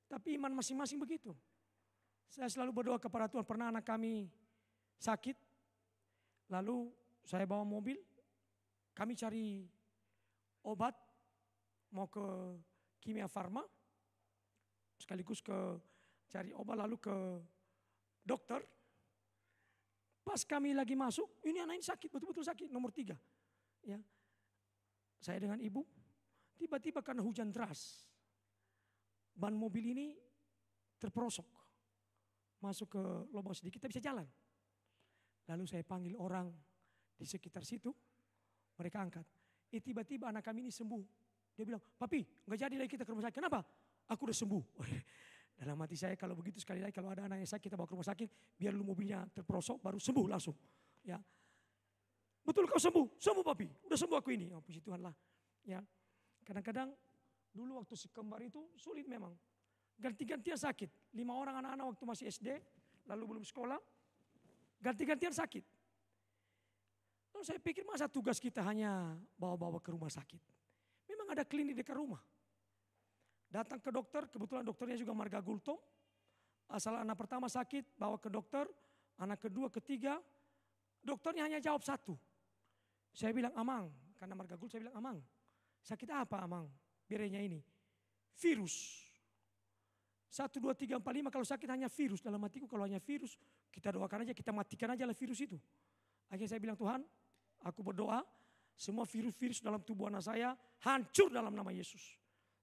Tapi iman masing-masing begitu. Saya selalu berdoa kepada Tuhan, pernah anak kami sakit, lalu saya bawa mobil, kami cari obat, mau ke Kimia Farma, sekaligus ke cari obat, lalu ke dokter. Pas kami lagi masuk, ini anak ini sakit, betul-betul sakit, nomor 3. Ya, saya dengan ibu, tiba-tiba karena hujan deras, ban mobil ini terperosok. Masuk ke lubang sedikit, kita bisa jalan. Lalu saya panggil orang di sekitar situ, mereka angkat. Tiba-tiba anak kami ini sembuh. Dia bilang, papi nggak jadi lagi kita ke rumah sakit. Kenapa? Aku udah sembuh. Dalam hati saya kalau begitu sekali lagi kalau ada anak yang sakit kita bawa ke rumah sakit. Biar lu mobilnya terperosok baru sembuh langsung. Ya, betul kau sembuh? Sembuh papi. Udah sembuh aku ini. Oh, puji Tuhan lah. Ya, kadang-kadang dulu waktu si kembar itu sulit memang. Ganti-gantian sakit. 5 orang anak-anak waktu masih SD. Lalu belum sekolah. Ganti-gantian sakit. Lalu saya pikir masa tugas kita hanya bawa-bawa ke rumah sakit. Memang ada klinik dekat rumah. Datang ke dokter, kebetulan dokternya juga marga Gultom. Asal anak pertama sakit, bawa ke dokter. Anak kedua, ketiga. Dokternya hanya jawab satu. Saya bilang, Amang. Karena marga Gultom saya bilang, Amang. Sakit apa Amang? Birenya ini. Virus. 1, 2, 3, 4, 5 kalau sakit hanya virus. Dalam hatiku kalau hanya virus, kita doakan aja, kita matikan aja lah virus itu. Akhirnya saya bilang, Tuhan, aku berdoa, semua virus-virus dalam tubuh anak saya hancur dalam nama Yesus.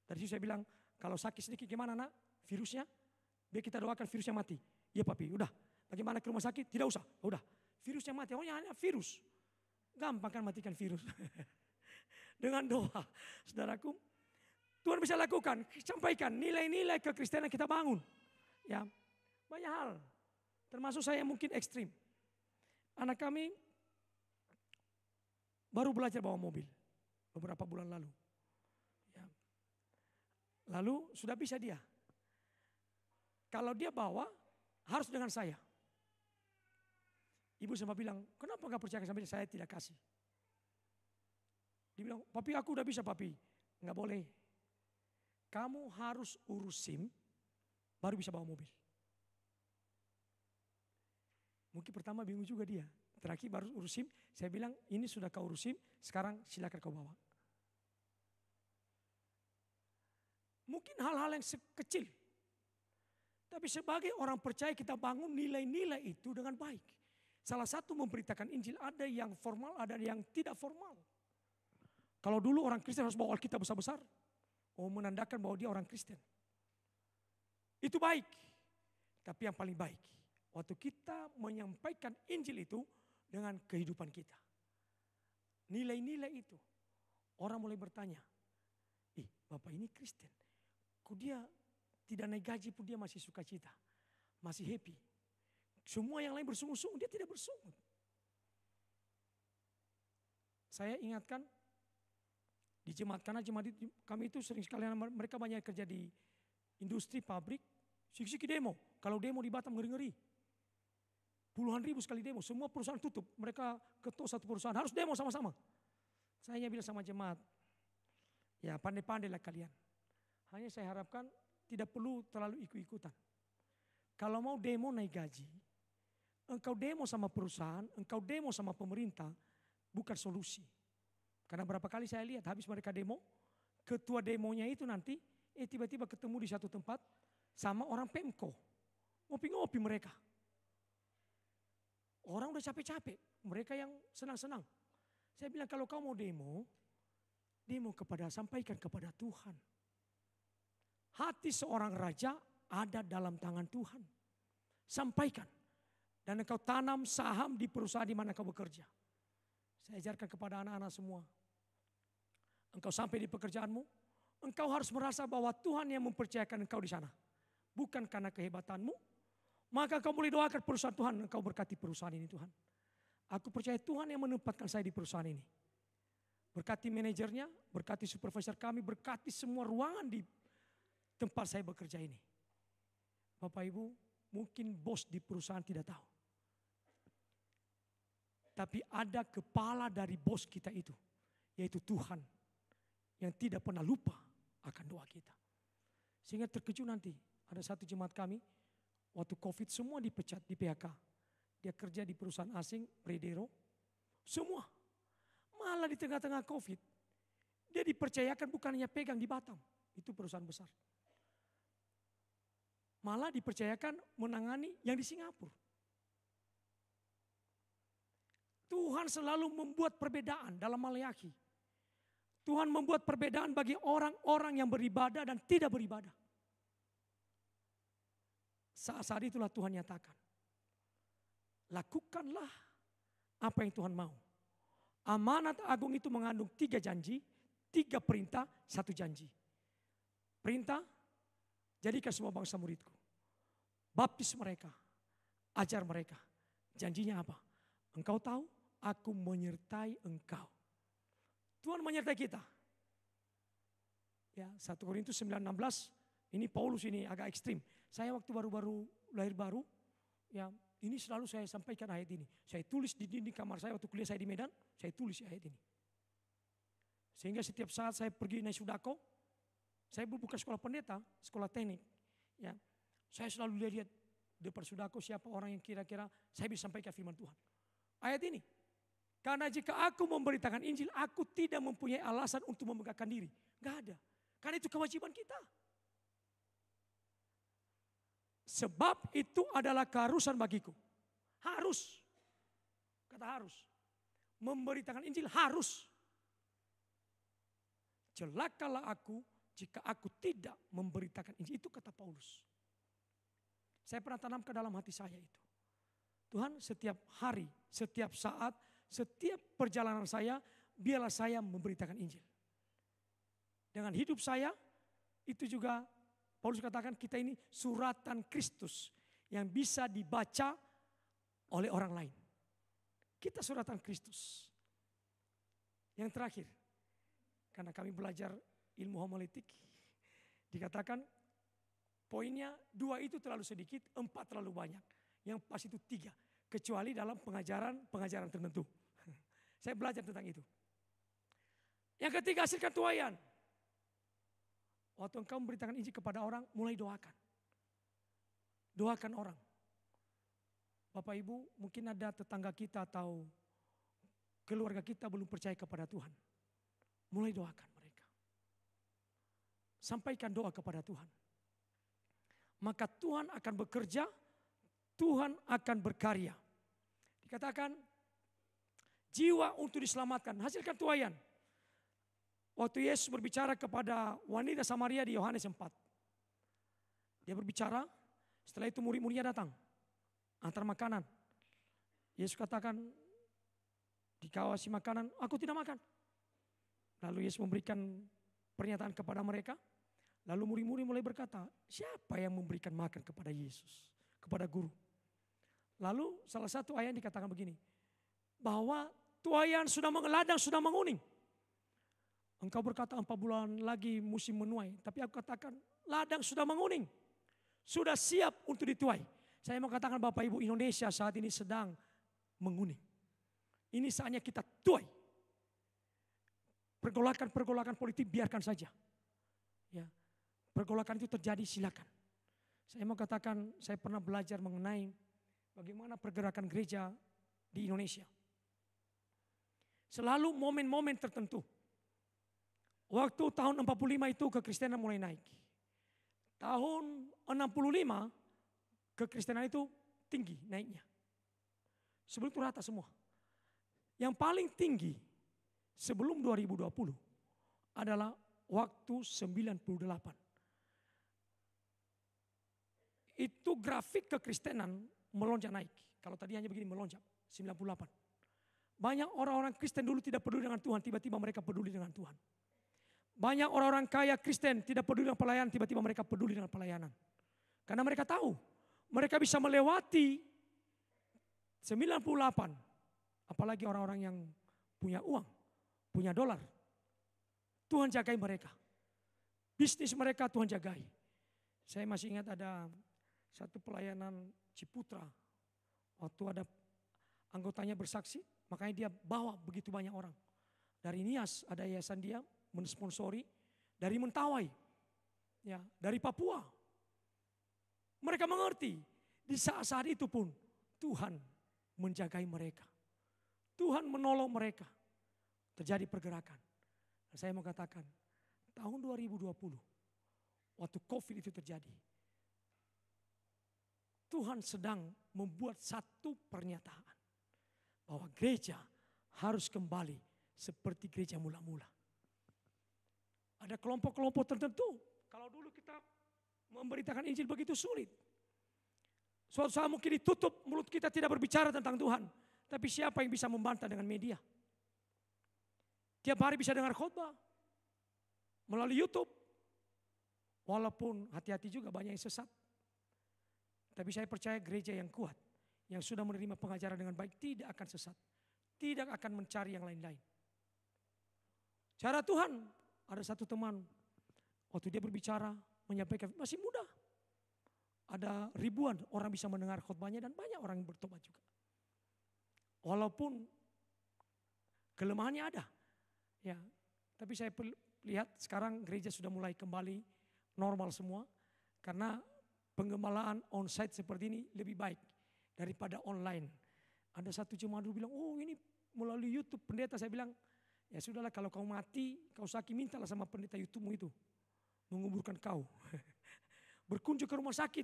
Dari situ saya bilang, kalau sakit sedikit gimana nak virusnya? Biar kita doakan virusnya mati. Iya papi, udah. Bagaimana ke rumah sakit? Tidak usah, udah. Virusnya mati, pokoknya hanya virus. Gampang kan matikan virus. Dengan doa, saudaraku. Tuhan bisa lakukan, sampaikan nilai-nilai kekristenan kita bangun. Ya, banyak hal. Termasuk saya mungkin ekstrim. Anak kami baru belajar bawa mobil beberapa bulan lalu. Ya. Lalu sudah bisa dia. Kalau dia bawa harus dengan saya. Ibu sempat bilang, kenapa gak percaya sama dia? Saya tidak kasih. Dia bilang, papi aku udah bisa papi. Gak boleh. Kamu harus urus SIM baru bisa bawa mobil. Mungkin pertama bingung juga dia. Terakhir baru urus SIM, saya bilang ini sudah kau urus SIM, sekarang silakan kau bawa. Mungkin hal-hal yang kecil. Tapi sebagai orang percaya kita bangun nilai-nilai itu dengan baik. Salah satu memberitakan Injil ada yang formal, ada yang tidak formal. Kalau dulu orang Kristen harus bawa Alkitab besar-besar. Oh, menandakan bahwa dia orang Kristen. Itu baik. Tapi yang paling baik, waktu kita menyampaikan Injil itu dengan kehidupan kita. Nilai-nilai itu. Orang mulai bertanya, Bapak ini Kristen. Kok dia tidak naik gaji pun dia masih sukacita. Masih happy. Semua yang lain bersungut-sungut, dia tidak bersungut. Saya ingatkan, di jemaat, karena jemaat kami itu sering sekali mereka banyak kerja di industri, pabrik, siki-siki demo. Kalau demo di Batam ngeri-ngeri. Puluhan ribu sekali demo, semua perusahaan tutup. Mereka ketua satu perusahaan, harus demo sama-sama. Saya hanya bilang sama jemaat, ya pandai-pandailah kalian. Hanya saya harapkan tidak perlu terlalu ikut-ikutan. Kalau mau demo naik gaji, engkau demo sama perusahaan, engkau demo sama pemerintah, bukan solusi. Karena berapa kali saya lihat habis mereka demo, ketua demonya itu nanti tiba-tiba ketemu di satu tempat sama orang Pemko. Ngopi-ngopi mereka. Orang udah capek-capek, mereka yang senang-senang. Saya bilang kalau kau mau demo sampaikan kepada Tuhan. Hati seorang raja ada dalam tangan Tuhan. Sampaikan. Dan engkau tanam saham di perusahaan di mana kau bekerja. Saya ajarkan kepada anak-anak semua. Engkau sampai di pekerjaanmu, engkau harus merasa bahwa Tuhan yang mempercayakan engkau di sana. Bukan karena kehebatanmu, maka kau boleh doakan perusahaan Tuhan, engkau berkati perusahaan ini Tuhan. Aku percaya Tuhan yang menempatkan saya di perusahaan ini. Berkati manajernya, berkati supervisor kami, berkati semua ruangan di tempat saya bekerja ini. Bapak Ibu, mungkin bos di perusahaan tidak tahu. Tapi ada kepala dari bos kita itu, yaitu Tuhan. Yang tidak pernah lupa akan doa kita. Sehingga terkejut nanti, ada satu jemaat kami, waktu COVID semua dipecat di PHK. Dia kerja di perusahaan asing, Predero. Semua. Malah di tengah-tengah COVID, dia dipercayakan bukan hanya pegang di Batam. Itu perusahaan besar. Malah dipercayakan menangani yang di Singapura. Tuhan selalu membuat perbedaan dalam Maleakhi. Tuhan membuat perbedaan bagi orang-orang yang beribadah dan tidak beribadah. Saat-saat itulah Tuhan nyatakan. Lakukanlah apa yang Tuhan mau. Amanat agung itu mengandung 3 janji, 3 perintah, 1 janji. Perintah, jadikan semua bangsa muridku. Baptis mereka, ajar mereka. Janjinya apa? Engkau tahu, aku menyertai engkau. Tuhan menyertai kita. Ya, 1 Korintus 9:16, ini Paulus ini agak ekstrim. Saya waktu baru-baru lahir baru, ya ini selalu saya sampaikan ayat ini. Saya tulis di dinding kamar saya waktu kuliah saya di Medan, saya tulis ayat ini. Sehingga setiap saat saya pergi naik sudako, saya bukan sekolah pendeta, sekolah teknik. Ya, saya selalu lihat depan sudako siapa orang yang kira-kira saya bisa sampaikan firman Tuhan. Ayat ini, karena jika aku memberitakan Injil, aku tidak mempunyai alasan untuk memegahkan diri. Gak ada, karena itu kewajiban kita. Sebab itu adalah keharusan bagiku. Harus. Kata harus. Memberitakan Injil harus. Celakalah aku jika aku tidak memberitakan Injil. Itu kata Paulus. Saya pernah tanam ke dalam hati saya itu. Tuhan, setiap hari, setiap saat, setiap perjalanan saya, biarlah saya memberitakan Injil. Dengan hidup saya, itu juga Paulus katakan kita ini suratan Kristus yang bisa dibaca oleh orang lain. Kita suratan Kristus. Yang terakhir, karena kami belajar ilmu homiletik, dikatakan poinnya 2 itu terlalu sedikit, 4 terlalu banyak. Yang pas itu 3, kecuali dalam pengajaran tertentu. Saya belajar tentang itu. Yang ketiga, hasilkan tuaian. Waktu engkau memberitakan Injil kepada orang, mulai doakan. Doakan orang. Bapak Ibu, mungkin ada tetangga kita atau keluarga kita belum percaya kepada Tuhan. Mulai doakan mereka. Sampaikan doa kepada Tuhan. Maka Tuhan akan bekerja, Tuhan akan berkarya. Dikatakan, jiwa untuk diselamatkan, hasilkan tuaian. Waktu Yesus berbicara kepada wanita Samaria di Yohanes 4. Dia berbicara, setelah itu murid-muridnya datang. Antar makanan. Yesus katakan, dikawasi makanan, aku tidak makan. Lalu Yesus memberikan pernyataan kepada mereka. Lalu murid-murid mulai berkata, siapa yang memberikan makan kepada Yesus? Kepada guru. Lalu salah satu ayat dikatakan begini. Bahwa tuaian sudah ladang sudah menguning. Engkau berkata 4 bulan lagi musim menuai. Tapi aku katakan ladang sudah menguning. Sudah siap untuk dituai. Saya mau katakan Bapak Ibu, Indonesia saat ini sedang menguning. Ini saatnya kita tuai. Pergolakan politik biarkan saja. Ya, pergolakan itu terjadi silakan. Saya mau katakan saya pernah belajar mengenai bagaimana pergerakan gereja di Indonesia. Selalu momen-momen tertentu. Waktu tahun 45 itu kekristenan mulai naik. Tahun 65 kekristenan itu tinggi naiknya. Sebelum itu rata semua. Yang paling tinggi sebelum 2020 adalah waktu 98. Itu grafik kekristenan melonjak naik. Kalau tadi hanya begini melonjak 98. Banyak orang-orang Kristen dulu tidak peduli dengan Tuhan, tiba-tiba mereka peduli dengan Tuhan. Banyak orang-orang kaya Kristen tidak peduli dengan pelayanan, tiba-tiba mereka peduli dengan pelayanan. Karena mereka tahu, mereka bisa melewati 98. Apalagi orang-orang yang punya uang, punya dolar. Tuhan jagai mereka. Bisnis mereka Tuhan jagai. Saya masih ingat ada satu pelayanan Ciputra. Waktu ada anggotanya bersaksi, makanya dia bawa begitu banyak orang. Dari Nias ada yayasan dia mensponsori, dari Mentawai, ya, dari Papua. Mereka mengerti di saat-saat itu pun Tuhan menjagai mereka. Tuhan menolong mereka. Terjadi pergerakan. Dan saya mau katakan, tahun 2020 waktu COVID itu terjadi, Tuhan sedang membuat satu pernyataan bahwa gereja harus kembali seperti gereja mula-mula. Ada kelompok-kelompok tertentu. Kalau dulu kita memberitakan Injil begitu sulit. Suatu saat mungkin ditutup, mulut kita tidak berbicara tentang Tuhan. Tapi siapa yang bisa membantah dengan media? tiap hari bisa dengar khotbah melalui YouTube. Walaupun hati-hati juga banyak yang sesat. Tapi saya percaya gereja yang kuat, yang sudah menerima pengajaran dengan baik tidak akan sesat. Tidak akan mencari yang lain-lain. Cara Tuhan, ada satu teman, waktu dia berbicara, menyampaikan, masih muda. Ada ribuan orang bisa mendengar khotbahnya dan banyak orang yang bertobat juga. Walaupun kelemahannya ada. Ya, tapi saya lihat sekarang gereja sudah mulai kembali normal semua. Karena penggembalaan onsite seperti ini lebih baik daripada online. Ada satu jemaat dulu bilang, oh ini melalui YouTube pendeta. Saya bilang, ya sudahlah kalau kau mati, kau sakit mintalah sama pendeta YouTube-mu itu. Menguburkan kau. Berkunjung ke rumah sakit.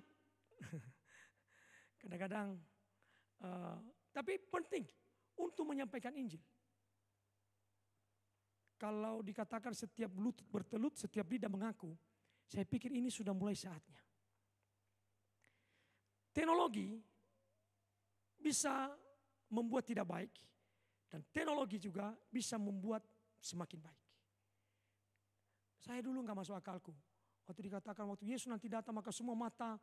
Kadang-kadang, tapi penting untuk menyampaikan Injil. Kalau dikatakan setiap lutut bertelut, setiap lidah mengaku, saya pikir ini sudah mulai saatnya. Teknologi bisa membuat tidak baik, dan teknologi juga bisa membuat semakin baik. Saya dulu gak masuk akalku. Waktu dikatakan waktu Yesus nanti datang maka semua mata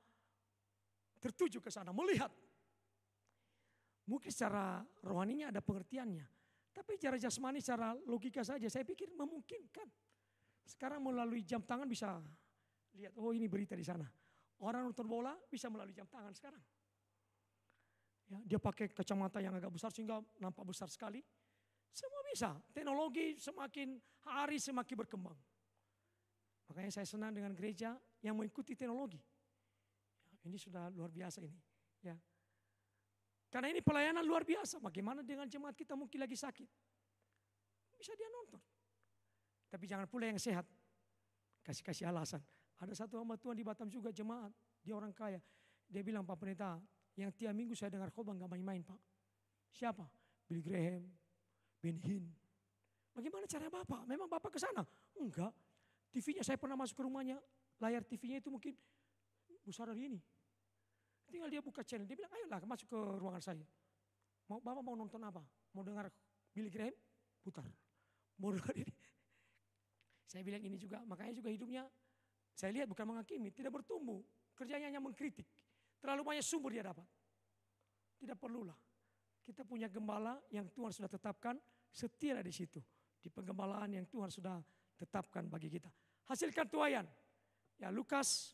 tertuju ke sana melihat. Mungkin secara rohaninya ada pengertiannya. Tapi secara jasmani, secara logika saja saya pikir memungkinkan. Sekarang melalui jam tangan bisa lihat, oh ini berita di sana. Orang nonton bola bisa melalui jam tangan sekarang. Ya, dia pakai kacamata yang agak besar sehingga nampak besar sekali. Semua bisa. Teknologi semakin hari semakin berkembang. Makanya saya senang dengan gereja yang mengikuti teknologi. Ya, ini sudah luar biasa ini. Ya. Karena ini pelayanan luar biasa. Bagaimana dengan jemaat kita mungkin lagi sakit. Bisa dia nonton. Tapi jangan pula yang sehat. Kasih alasan. Ada satu hamba Tuhan di Batam juga jemaat. Dia orang kaya. Dia bilang, Pak Pendeta, yang tiap minggu saya dengar khotbah gak main-main Pak. Siapa? Billy Graham, Ben Hinn. Bagaimana caranya Bapak? Memang Bapak ke sana? Enggak. TV-nya saya pernah masuk ke rumahnya, layar TV-nya itu mungkin besar dari ini. Tinggal dia buka channel, dia bilang ayolah masuk ke ruangan saya. Bapak mau nonton apa? Mau dengar Billy Graham? Putar. Mau dengar ini? Saya bilang ini juga, makanya juga hidupnya saya lihat bukan menghakimi, tidak bertumbuh. Kerjanya hanya mengkritik. Terlalu banyak sumber dia dapat. Tidak perlulah. Kita punya gembala yang Tuhan sudah tetapkan, setia di situ. Di penggembalaan yang Tuhan sudah tetapkan bagi kita. Hasilkan tuaian. Ya Lukas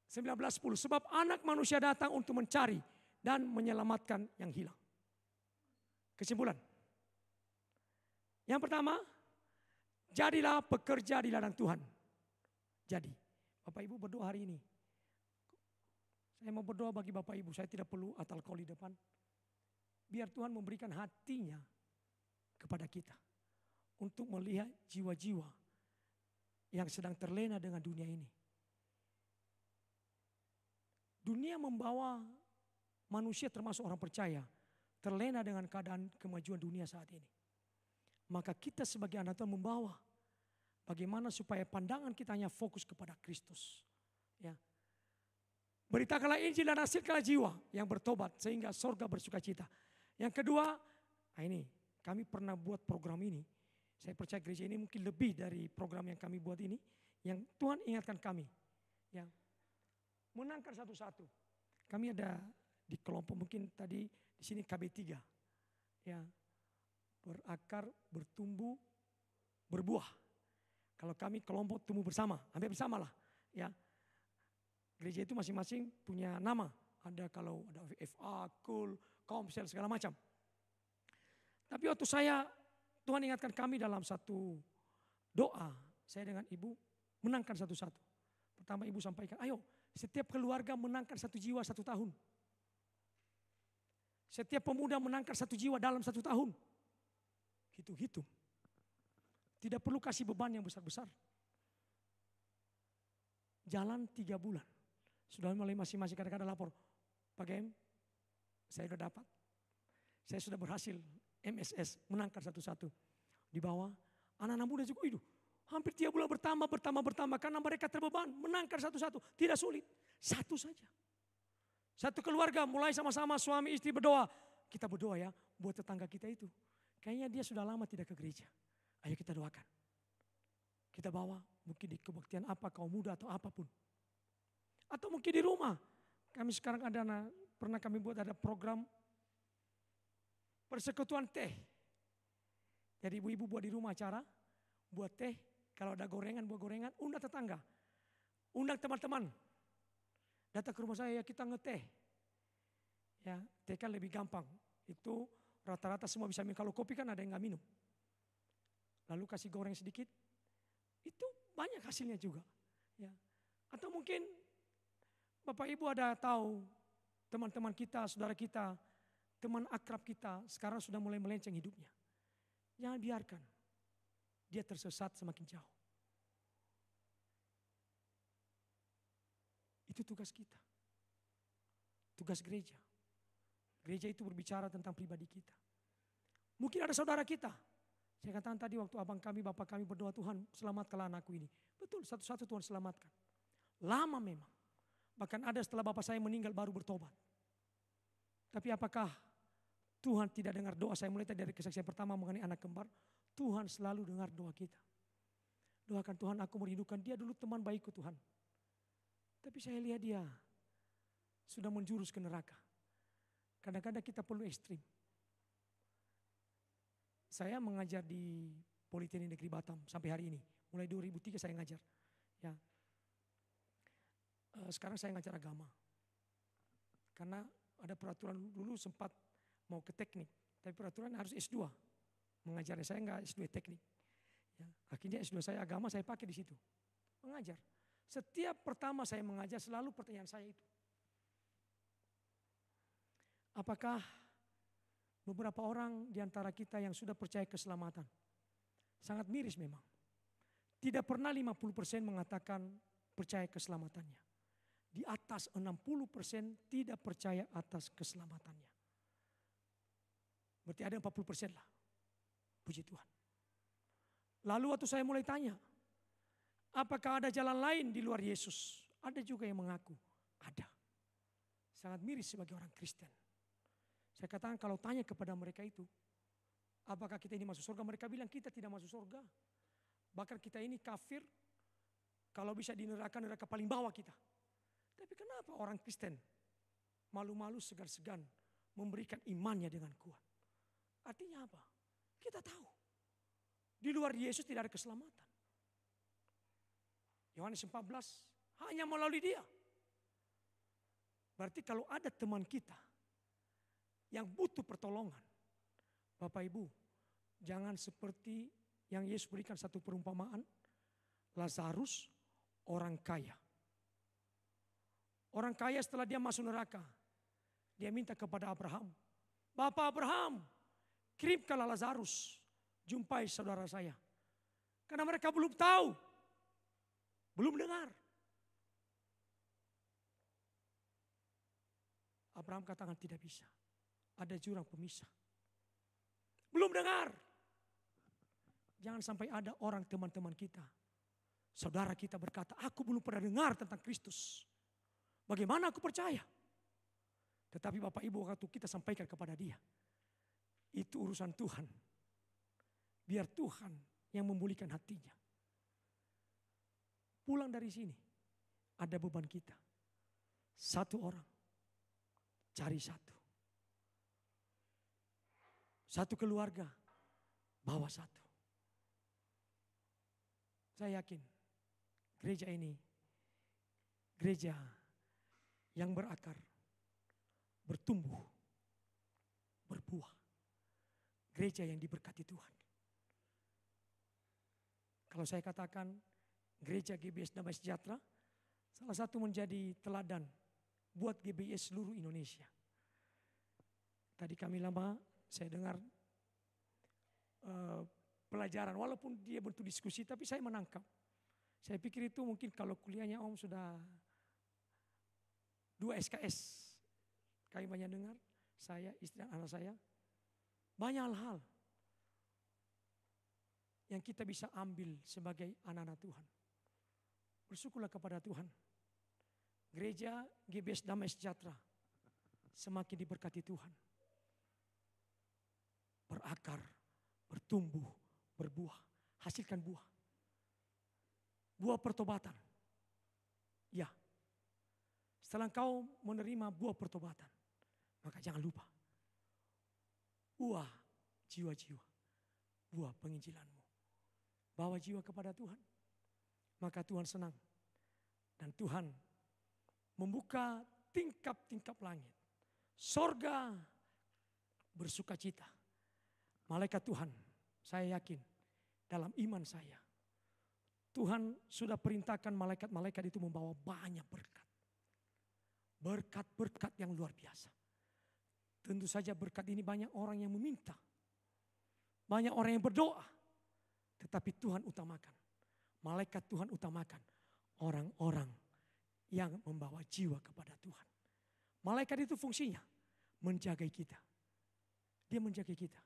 19:10. Sebab anak manusia datang untuk mencari dan menyelamatkan yang hilang. Kesimpulan. Yang pertama, jadilah pekerja di ladang Tuhan. Jadi, Bapak Ibu berdoa hari ini. Saya mau berdoa bagi Bapak Ibu, saya tidak perlu atal kol di depan. Biar Tuhan memberikan hatinya kepada kita. Untuk melihat jiwa-jiwa yang sedang terlena dengan dunia ini. Dunia membawa manusia termasuk orang percaya terlena dengan keadaan kemajuan dunia saat ini. Maka kita sebagai anak Tuhan membawa bagaimana supaya pandangan kita hanya fokus kepada Kristus. Ya. Beritakanlah Injil dan hasilkanlah jiwa yang bertobat sehingga sorga bersuka cita. Yang kedua, ini kami pernah buat program ini. Saya percaya gereja ini mungkin lebih dari program yang kami buat ini. Yang Tuhan ingatkan kami. Ya, menangkan satu-satu. Kami ada di kelompok mungkin tadi di sini KB3. Ya, berakar, bertumbuh, berbuah. Kalau kami kelompok tumbuh bersama, hampir bersama lah. Ya, gereja itu masing-masing punya nama. Ada kalau ada FA, KUL, Komsel segala macam. Tapi waktu Tuhan ingatkan kami dalam satu doa. Saya dengan ibu menangkan satu-satu. Pertama ibu sampaikan, ayo setiap keluarga menangkan satu jiwa 1 tahun. Setiap pemuda menangkan 1 jiwa dalam 1 tahun. Hitung-hitung. Tidak perlu kasih beban yang besar-besar. Jalan 3 bulan. Sudah mulai masing-masing kadang-kadang lapor. Pak Gem, saya sudah dapat. Saya sudah berhasil MSS menangkan satu-satu. Di bawah anak-anak muda juga itu. Hampir 3 bulan bertambah karena mereka terbeban menangkan satu-satu. Tidak sulit, satu saja. Satu keluarga mulai sama-sama suami istri berdoa. Kita berdoa ya buat tetangga kita itu. Kayaknya dia sudah lama tidak ke gereja. Ayo kita doakan. Kita bawa mungkin di kebaktian apa, kaum muda atau apapun. Atau mungkin di rumah. Kami sekarang pernah kami buat ada program persekutuan teh. Jadi ibu-ibu buat di rumah acara, buat teh, kalau ada gorengan, buat gorengan, undang tetangga. Undang teman-teman. Datang ke rumah saya, ya kita ngeteh. Ya, teh kan lebih gampang. Itu rata-rata semua bisa minum. Kalau kopi kan ada yang gak minum. Lalu kasih goreng sedikit, itu banyak hasilnya juga. Ya. Atau mungkin Bapak Ibu ada tahu teman-teman kita, saudara kita, teman akrab kita sekarang sudah mulai melenceng hidupnya. Jangan biarkan dia tersesat semakin jauh. Itu tugas kita. Tugas gereja. Gereja itu berbicara tentang pribadi kita. Mungkin ada saudara kita. Saya katakan tadi waktu abang kami, bapak kami berdoa, Tuhan selamatkanlah anakku ini. Betul, satu-satu Tuhan selamatkan. Lama memang. Bahkan ada setelah bapak saya meninggal baru bertobat. Tapi apakah Tuhan tidak dengar doa saya mulai dari kesaksian pertama mengenai anak kembar? Tuhan selalu dengar doa kita. Doakan Tuhan, aku merindukan dia dulu teman baikku Tuhan. Tapi saya lihat dia sudah menjurus ke neraka. Kadang-kadang kita perlu ekstrim. Saya mengajar di Politeknik Negeri Batam sampai hari ini. Mulai 2003 saya ngajar. Ya. Sekarang saya ngajar agama. Karena ada peraturan dulu sempat mau ke teknik. Tapi peraturan harus S2. Mengajarnya saya enggak S2 teknik. Ya. Akhirnya S2 saya agama saya pakai di situ. Mengajar. Setiap pertama saya mengajar selalu pertanyaan saya itu. Apakah beberapa orang di antara kita yang sudah percaya keselamatan? Sangat miris memang. Tidak pernah 50% mengatakan percaya keselamatannya. Di atas 60% tidak percaya atas keselamatannya. Berarti ada 40% lah. Puji Tuhan. Lalu waktu saya mulai tanya, apakah ada jalan lain di luar Yesus? Ada juga yang mengaku, ada. Sangat miris sebagai orang Kristen. Saya katakan kalau tanya kepada mereka itu, apakah kita ini masuk surga? Mereka bilang kita tidak masuk surga. Bahkan kita ini kafir, kalau bisa di neraka paling bawah kita. Tapi kenapa orang Kristen malu-malu segan-segan memberikan imannya dengan kuat? Artinya apa? Kita tahu. Di luar Yesus tidak ada keselamatan. Yohanes 14 hanya melalui dia. Berarti kalau ada teman kita yang butuh pertolongan. Bapak Ibu, jangan seperti yang Yesus berikan satu perumpamaan. Lazarus, orang kaya. Orang kaya setelah dia masuk neraka, dia minta kepada Abraham. Bapak Abraham, kirimkanlah Lazarus, jumpai saudara saya. Karena mereka belum tahu, belum dengar. Abraham katakan tidak bisa. Ada jurang pemisah. Belum dengar. Jangan sampai ada orang teman-teman kita. Saudara kita berkata, aku belum pernah dengar tentang Kristus. Bagaimana aku percaya? Tetapi Bapak Ibu waktu kita sampaikan kepada dia. Itu urusan Tuhan. Biar Tuhan yang memulihkan hatinya. Pulang dari sini. Ada beban kita. Satu orang. Cari satu. Satu keluarga, bawa satu. Saya yakin gereja ini, gereja yang berakar, bertumbuh, berbuah. Gereja yang diberkati Tuhan. Kalau saya katakan gereja GBS Damai Sejahtera, salah satu menjadi teladan buat GBS seluruh Indonesia. Tadi kami lama saya dengar pelajaran, walaupun dia bentuk diskusi, tapi saya menangkap. Saya pikir itu mungkin kalau kuliahnya Om sudah 2 SKS. Kami banyak dengar, saya, istri dan anak saya. Banyak hal-hal yang kita bisa ambil sebagai anak-anak Tuhan. Bersyukurlah kepada Tuhan. Gereja GBS Damai Sejahtera semakin diberkati Tuhan. Berakar, bertumbuh, berbuah, hasilkan buah. Buah pertobatan. Ya. Setelah engkau menerima buah pertobatan, maka jangan lupa buah jiwa-jiwa, buah penginjilanmu. Bawa jiwa kepada Tuhan, maka Tuhan senang. Dan Tuhan membuka tingkap-tingkap langit. Sorga bersuka cita. Malaikat Tuhan, saya yakin dalam iman saya, Tuhan sudah perintahkan malaikat-malaikat itu membawa banyak berkat. Berkat-berkat yang luar biasa. Tentu saja berkat ini banyak orang yang meminta. Banyak orang yang berdoa. Tetapi Tuhan utamakan. Malaikat Tuhan utamakan. Orang-orang yang membawa jiwa kepada Tuhan. Malaikat itu fungsinya menjaga kita. Dia menjaga kita.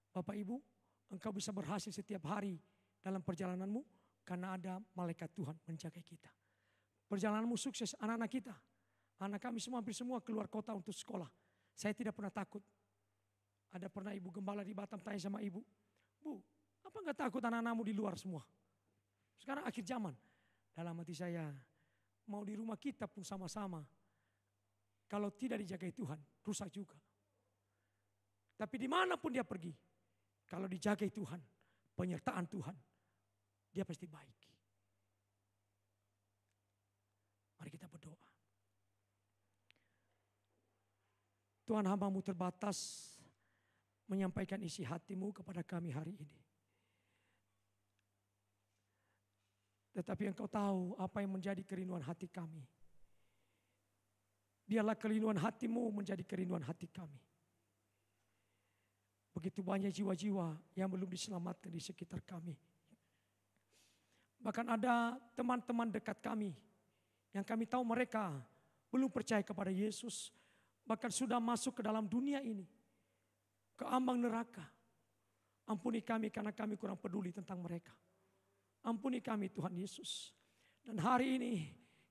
Bapak Ibu, engkau bisa berhasil setiap hari dalam perjalananmu karena ada malaikat Tuhan menjaga kita. Perjalananmu sukses, anak-anak kita. Anak kami semua hampir semua keluar kota untuk sekolah. Saya tidak pernah takut. Ada pernah ibu gembala di Batam tanya sama ibu, "Bu, apa enggak takut anak-anakmu di luar semua?" Sekarang akhir zaman. Dalam hati saya, mau di rumah kita pun sama-sama. Kalau tidak dijagai Tuhan, rusak juga. Tapi dimanapun dia pergi, kalau dijagai Tuhan, penyertaan Tuhan, dia pasti baik. Mari kita berdoa. Tuhan, hamba-Mu terbatas menyampaikan isi hati-Mu kepada kami hari ini. Tetapi Engkau tahu apa yang menjadi kerinduan hati kami. Biarlah kerinduan hati-Mu menjadi kerinduan hati kami. Begitu banyak jiwa-jiwa yang belum diselamatkan di sekitar kami. Bahkan ada teman-teman dekat kami yang kami tahu mereka belum percaya kepada Yesus. Bahkan sudah masuk ke dalam dunia ini. Ke ambang neraka. Ampuni kami karena kami kurang peduli tentang mereka. Ampuni kami Tuhan Yesus. Dan hari ini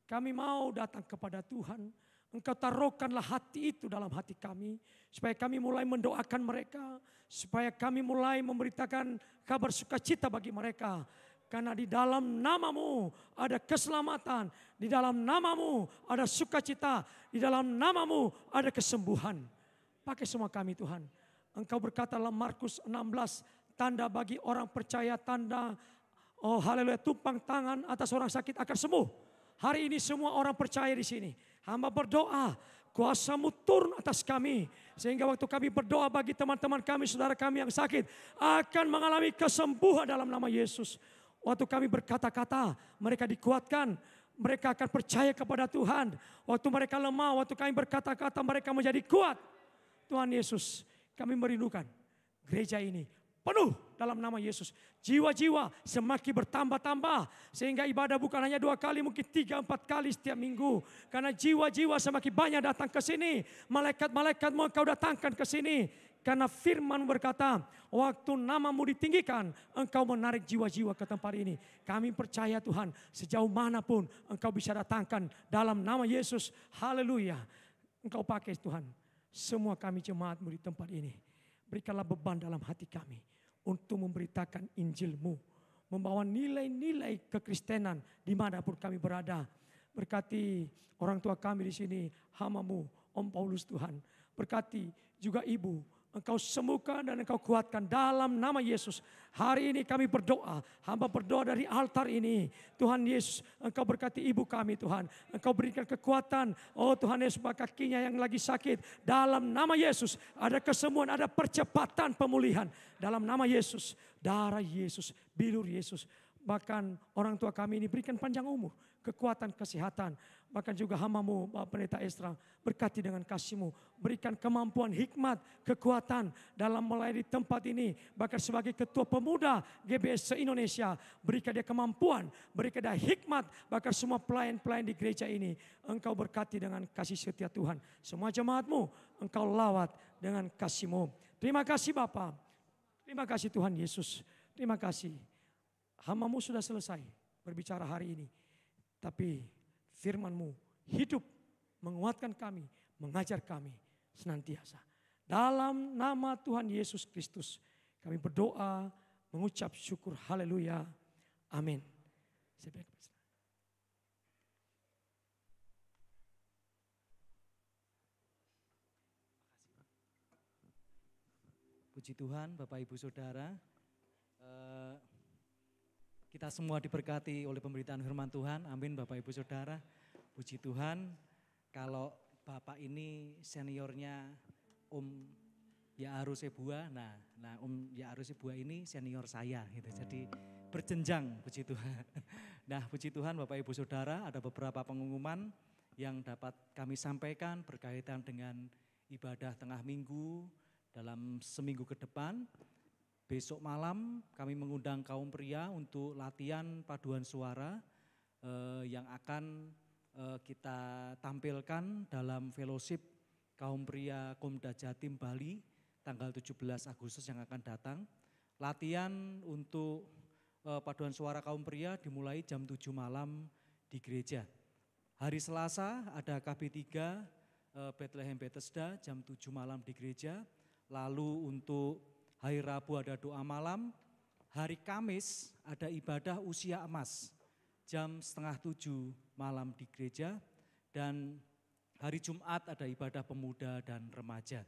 kami mau datang kepada Tuhan. Engkau taruhkanlah hati itu dalam hati kami. Supaya kami mulai mendoakan mereka. Supaya kami mulai memberitakan kabar sukacita bagi mereka. Karena di dalam nama-Mu ada keselamatan. Di dalam nama-Mu ada sukacita. Di dalam nama-Mu ada kesembuhan. Pakai semua kami Tuhan. Engkau berkata dalam Markus 16. Tanda bagi orang percaya, tanda, oh haleluya, tumpang tangan atas orang sakit akan sembuh. Hari ini semua orang percaya di sini. Hamba berdoa, kuasa-Mu turun atas kami. Sehingga waktu kami berdoa bagi teman-teman kami, saudara kami yang sakit. Akan mengalami kesembuhan dalam nama Yesus. Waktu kami berkata-kata, mereka dikuatkan. Mereka akan percaya kepada Tuhan. Waktu mereka lemah, waktu kami berkata-kata, mereka menjadi kuat. Tuhan Yesus, kami merindukan gereja ini penuh dalam nama Yesus. Jiwa-jiwa semakin bertambah-tambah. Sehingga ibadah bukan hanya 2 kali, mungkin 3-4 kali setiap minggu. Karena jiwa-jiwa semakin banyak datang ke sini. Malaikat-malaikatmu Engkau datangkan ke sini. Karena firman berkata, waktu nama-Mu ditinggikan, Engkau menarik jiwa-jiwa ke tempat ini. Kami percaya Tuhan, sejauh manapun Engkau bisa datangkan dalam nama Yesus. Haleluya. Engkau pakai Tuhan, semua kami jemaat-Mu di tempat ini. Berikanlah beban dalam hati kami untuk memberitakan Injil-Mu. Membawa nilai-nilai kekristenan dimanapun kami berada. Berkati orang tua kami di sini, hamba-Mu, Om Paulus Tuhan. Berkati juga Ibu. Engkau sembuhkan dan Engkau kuatkan dalam nama Yesus. Hari ini kami berdoa. Hamba berdoa dari altar ini. Tuhan Yesus, Engkau berkati ibu kami Tuhan. Engkau berikan kekuatan. Oh Tuhan Yesus, bagi kakinya yang lagi sakit. Dalam nama Yesus ada kesembuhan, ada percepatan pemulihan. Dalam nama Yesus, darah Yesus, bilur Yesus. Bahkan orang tua kami ini berikan panjang umur, kekuatan, kesehatan. Bahkan juga hamba-Mu, Bapak Pendeta Esra, berkati dengan kasih-Mu. Berikan kemampuan, hikmat, kekuatan dalam melayani tempat ini. Bahkan sebagai ketua pemuda GBS se-Indonesia, berikan dia kemampuan, berikan dia hikmat. Bahkan semua pelayan-pelayan di gereja ini, Engkau berkati dengan kasih setia Tuhan. Semua jemaat-Mu, Engkau lawat dengan kasih-Mu. Terima kasih Bapa. Terima kasih Tuhan Yesus. Terima kasih. Hamba-Mu sudah selesai berbicara hari ini. Tapi firman-Mu hidup, menguatkan kami, mengajar kami senantiasa. Dalam nama Tuhan Yesus Kristus, Kami berdoa, mengucap syukur, haleluya, amin. Puji Tuhan, Bapak Ibu Saudara, kita semua diberkati oleh pemberitaan firman Tuhan, amin Bapak Ibu Saudara. Puji Tuhan, kalau Bapak ini seniornya Om Ya'arus Ebua, nah Om Ya'arus Ebua ini senior saya gitu, jadi berjenjang, puji Tuhan. Nah puji Tuhan Bapak Ibu Saudara, ada beberapa pengumuman yang dapat kami sampaikan berkaitan dengan ibadah tengah minggu dalam seminggu ke depan. Besok malam kami mengundang kaum pria untuk latihan paduan suara yang akan kita tampilkan dalam fellowship kaum pria Komda Jatim Bali tanggal 17 Agustus yang akan datang. Latihan untuk paduan suara kaum pria dimulai jam 7 malam di gereja. Hari Selasa ada KB3 Bethlehem Bethesda jam 7 malam di gereja. Lalu untuk hari Rabu ada doa malam. Hari Kamis ada ibadah usia emas jam 6:30 malam di gereja, dan hari Jumat ada ibadah pemuda dan remaja.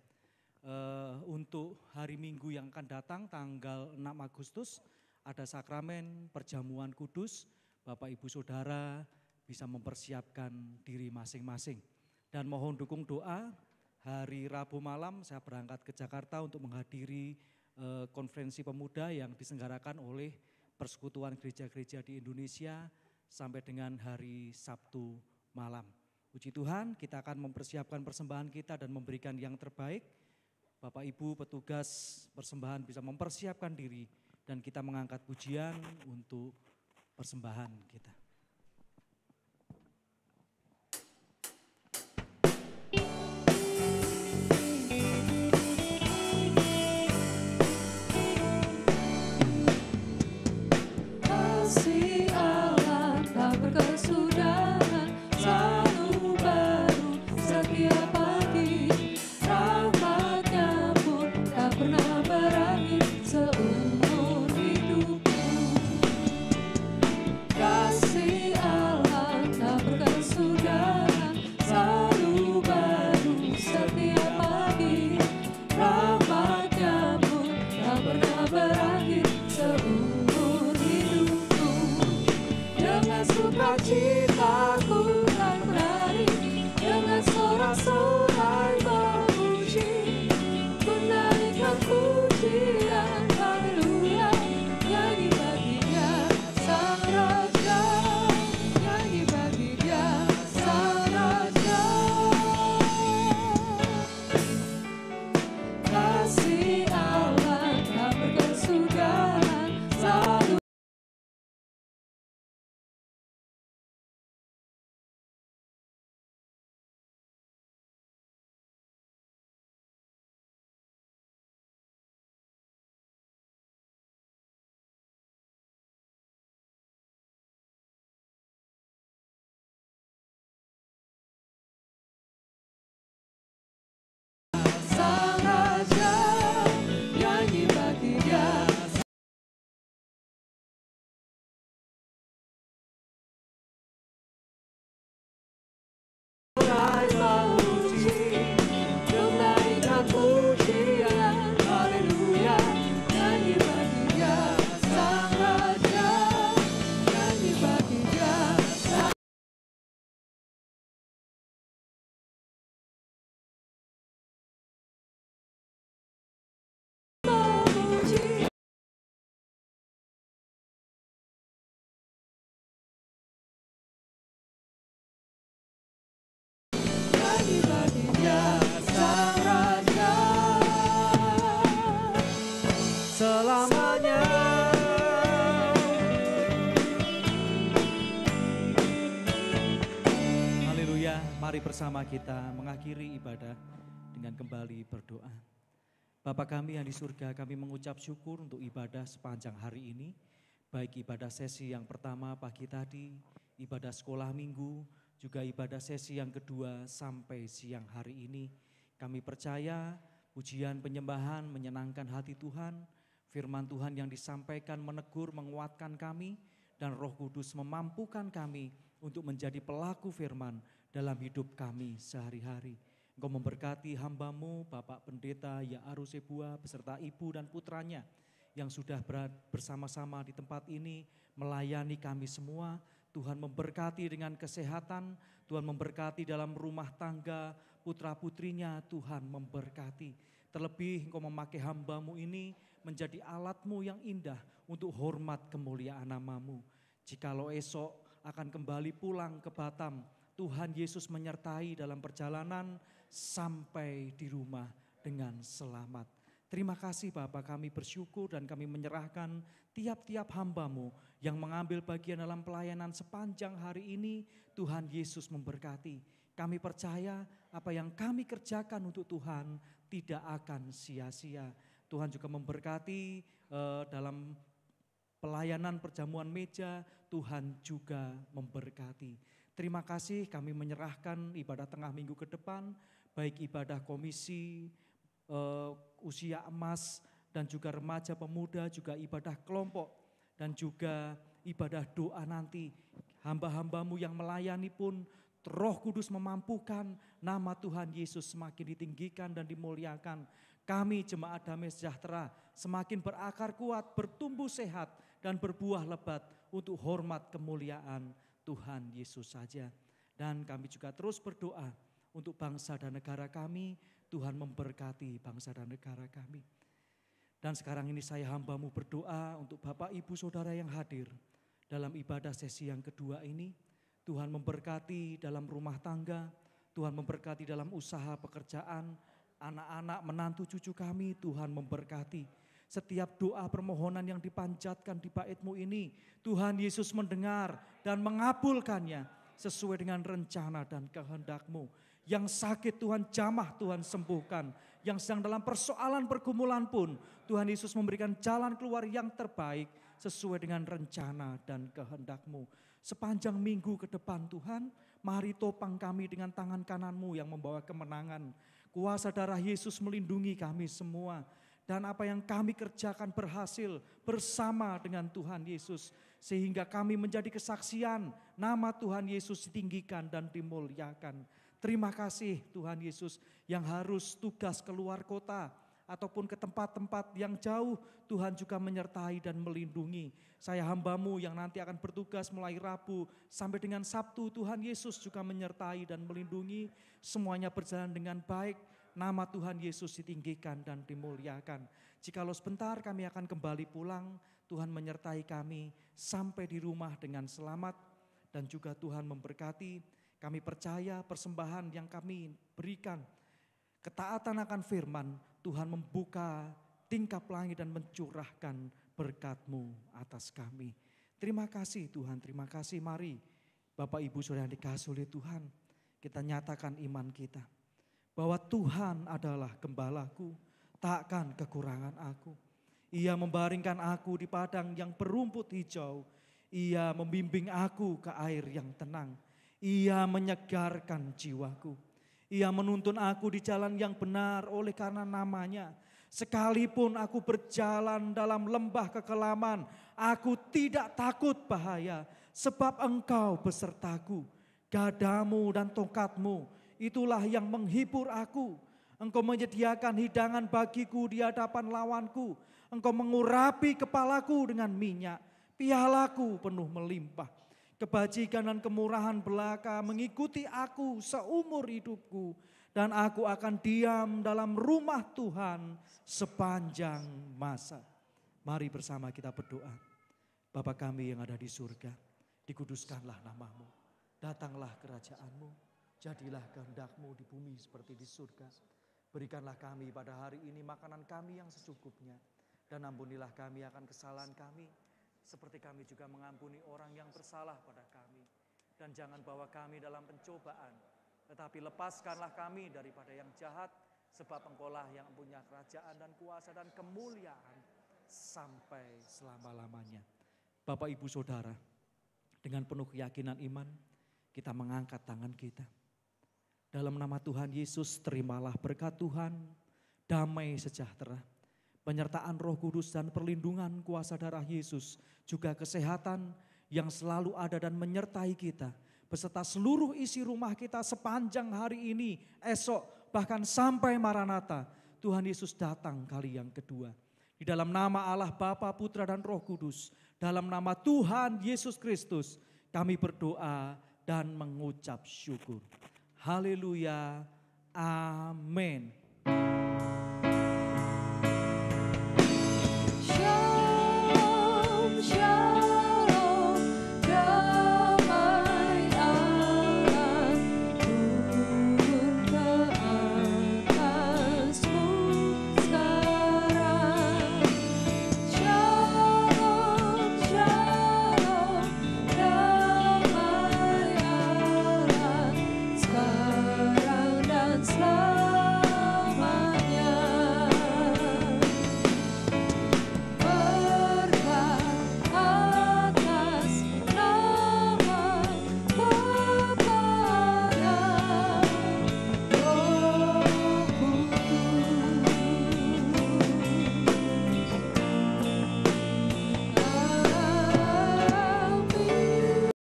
Untuk hari Minggu yang akan datang tanggal 6 Agustus ada sakramen perjamuan kudus. Bapak Ibu Saudara bisa mempersiapkan diri masing-masing. Dan mohon dukung doa, hari Rabu malam saya berangkat ke Jakarta untuk menghadiri konferensi pemuda yang diselenggarakan oleh Persekutuan Gereja-Gereja di Indonesia sampai dengan hari Sabtu malam. Puji Tuhan, kita akan mempersiapkan persembahan kita dan memberikan yang terbaik. Bapak Ibu petugas persembahan bisa mempersiapkan diri dan kita mengangkat pujian untuk persembahan kita. Kasih Allah tak berkesudahan, selalu baru setiap pagi. Rahmat-Nya pun tak pernah berakhir seumur hidupku. Kasih Allah tak berkesudahan, selalu baru setiap pagi. Rahmat-Nya pun tak pernah berakhir seumur hidupku. Dengan sukacitaku kan menari, dengan sorak-sorai memuji, ku naikkan pujian haleluya. Nyanyi bagi Dia Sang Raja, nyanyi bagi Dia Sang Raja. Kasih Allah tak berkesudahan, selalu Sang Raja, nyanyi bagi Dia. Sorai memuji, ku naikkan pujian haleluya. Nyanyi bagi Dia Sang Raja, nyanyi bagi Dia Sang memuji. Nyanyi bagi Dia Sang Raja Selamanya. Haleluya, mari bersama kita mengakhiri ibadah dengan kembali berdoa. Bapa kami yang di surga, kami mengucap syukur untuk ibadah sepanjang hari ini. Baik ibadah sesi yang pertama pagi tadi, ibadah sekolah minggu, juga ibadah sesi yang kedua sampai siang hari ini. Kami percaya pujian penyembahan menyenangkan hati Tuhan, Firman Tuhan yang disampaikan menegur, menguatkan kami, dan Roh Kudus memampukan kami untuk menjadi pelaku firman dalam hidup kami sehari-hari. Engkau memberkati hamba-Mu, Bapak Pendeta Ya'arus Sebua beserta ibu dan putranya yang sudah bersama-sama di tempat ini melayani kami semua. Tuhan memberkati dengan kesehatan, Tuhan memberkati dalam rumah tangga, putra-putrinya Tuhan memberkati. Terlebih Engkau memakai hamba-Mu ini menjadi alat-Mu yang indah untuk hormat kemuliaan nama-Mu. Jikalau esok akan kembali pulang ke Batam, Tuhan Yesus menyertai dalam perjalanan sampai di rumah dengan selamat. Terima kasih Bapa, kami bersyukur dan kami menyerahkan tiap-tiap hamba-Mu yang mengambil bagian dalam pelayanan sepanjang hari ini. Tuhan Yesus memberkati. Kami percaya apa yang kami kerjakan untuk Tuhan tidak akan sia-sia. Tuhan juga memberkati dalam pelayanan perjamuan meja, Tuhan juga memberkati. Terima kasih, kami menyerahkan ibadah tengah minggu ke depan, baik ibadah komisi, usia emas, dan juga remaja pemuda, juga ibadah kelompok, dan juga ibadah doa nanti. Hamba-hamba-Mu yang melayani pun Roh Kudus memampukan, nama Tuhan Yesus semakin ditinggikan dan dimuliakan. Kami jemaat Damai Sejahtera semakin berakar kuat, bertumbuh sehat, dan berbuah lebat untuk hormat kemuliaan Tuhan Yesus saja. Dan kami juga terus berdoa untuk bangsa dan negara kami. Tuhan memberkati bangsa dan negara kami. Dan sekarang ini saya hamba-Mu berdoa untuk Bapak Ibu Saudara yang hadir dalam ibadah sesi yang kedua ini. Tuhan memberkati dalam rumah tangga, Tuhan memberkati dalam usaha pekerjaan, anak-anak, menantu, cucu kami, Tuhan memberkati. Setiap doa permohonan yang dipanjatkan di bait-Mu ini, Tuhan Yesus mendengar dan mengabulkannya sesuai dengan rencana dan kehendak-Mu. Yang sakit Tuhan jamah, Tuhan sembuhkan. Yang sedang dalam persoalan pergumulan pun, Tuhan Yesus memberikan jalan keluar yang terbaik sesuai dengan rencana dan kehendak-Mu. Sepanjang minggu ke depan Tuhan, mari topang kami dengan tangan kanan-Mu yang membawa kemenangan. Kuasa darah Yesus melindungi kami semua. Dan apa yang kami kerjakan berhasil bersama dengan Tuhan Yesus. Sehingga kami menjadi kesaksian, nama Tuhan Yesus ditinggikan dan dimuliakan. Terima kasih Tuhan Yesus, yang harus tugas keluar kota ataupun ke tempat-tempat yang jauh, Tuhan juga menyertai dan melindungi. Saya hamba-Mu yang nanti akan bertugas mulai Rabu sampai dengan Sabtu, Tuhan Yesus juga menyertai dan melindungi. Semuanya berjalan dengan baik, nama Tuhan Yesus ditinggikan dan dimuliakan. Jikalau sebentar kami akan kembali pulang, Tuhan menyertai kami sampai di rumah dengan selamat. Dan juga Tuhan memberkati. Kami percaya persembahan yang kami berikan, ketaatan akan firman, Tuhan membuka tingkap langit dan mencurahkan berkat-Mu atas kami. Terima kasih Tuhan, terima kasih. Mari Bapak Ibu Saudara yang dikasihi oleh Tuhan, kita nyatakan iman kita. Bahwa Tuhan adalah gembalaku, takkan kekurangan aku. Ia membaringkan aku di padang yang berumput hijau. Ia membimbing aku ke air yang tenang. Ia menyegarkan jiwaku. Ia menuntun aku di jalan yang benar oleh karena nama-Nya. Sekalipun aku berjalan dalam lembah kekelaman, aku tidak takut bahaya, sebab Engkau besertaku. Gadamu dan tongkat-Mu, itulah yang menghibur aku. Engkau menyediakan hidangan bagiku di hadapan lawanku. Engkau mengurapi kepalaku dengan minyak, pialaku penuh melimpah. Kebajikan dan kemurahan belaka mengikuti aku seumur hidupku. Dan aku akan diam dalam rumah Tuhan sepanjang masa. Mari bersama kita berdoa. Bapa kami yang ada di surga, dikuduskanlah nama-Mu. Datanglah kerajaan-Mu, jadilah kehendak-Mu di bumi seperti di surga. Berikanlah kami pada hari ini makanan kami yang secukupnya. Dan ampunilah kami akan kesalahan kami, seperti kami juga mengampuni orang yang bersalah pada kami. Dan jangan bawa kami dalam pencobaan, tetapi lepaskanlah kami daripada yang jahat, sebab Engkau-lah yang punya kerajaan dan kuasa dan kemuliaan sampai selama-lamanya. Bapak Ibu Saudara, dengan penuh keyakinan iman, kita mengangkat tangan kita. Dalam nama Tuhan Yesus, terimalah berkat Tuhan, damai sejahtera, penyertaan Roh Kudus dan perlindungan kuasa darah Yesus, juga kesehatan yang selalu ada dan menyertai kita, beserta seluruh isi rumah kita sepanjang hari ini, esok, bahkan sampai Maranatha. Tuhan Yesus datang kali yang kedua. Di dalam nama Allah Bapa, Putra dan Roh Kudus, dalam nama Tuhan Yesus Kristus, kami berdoa dan mengucap syukur. Haleluya, amin.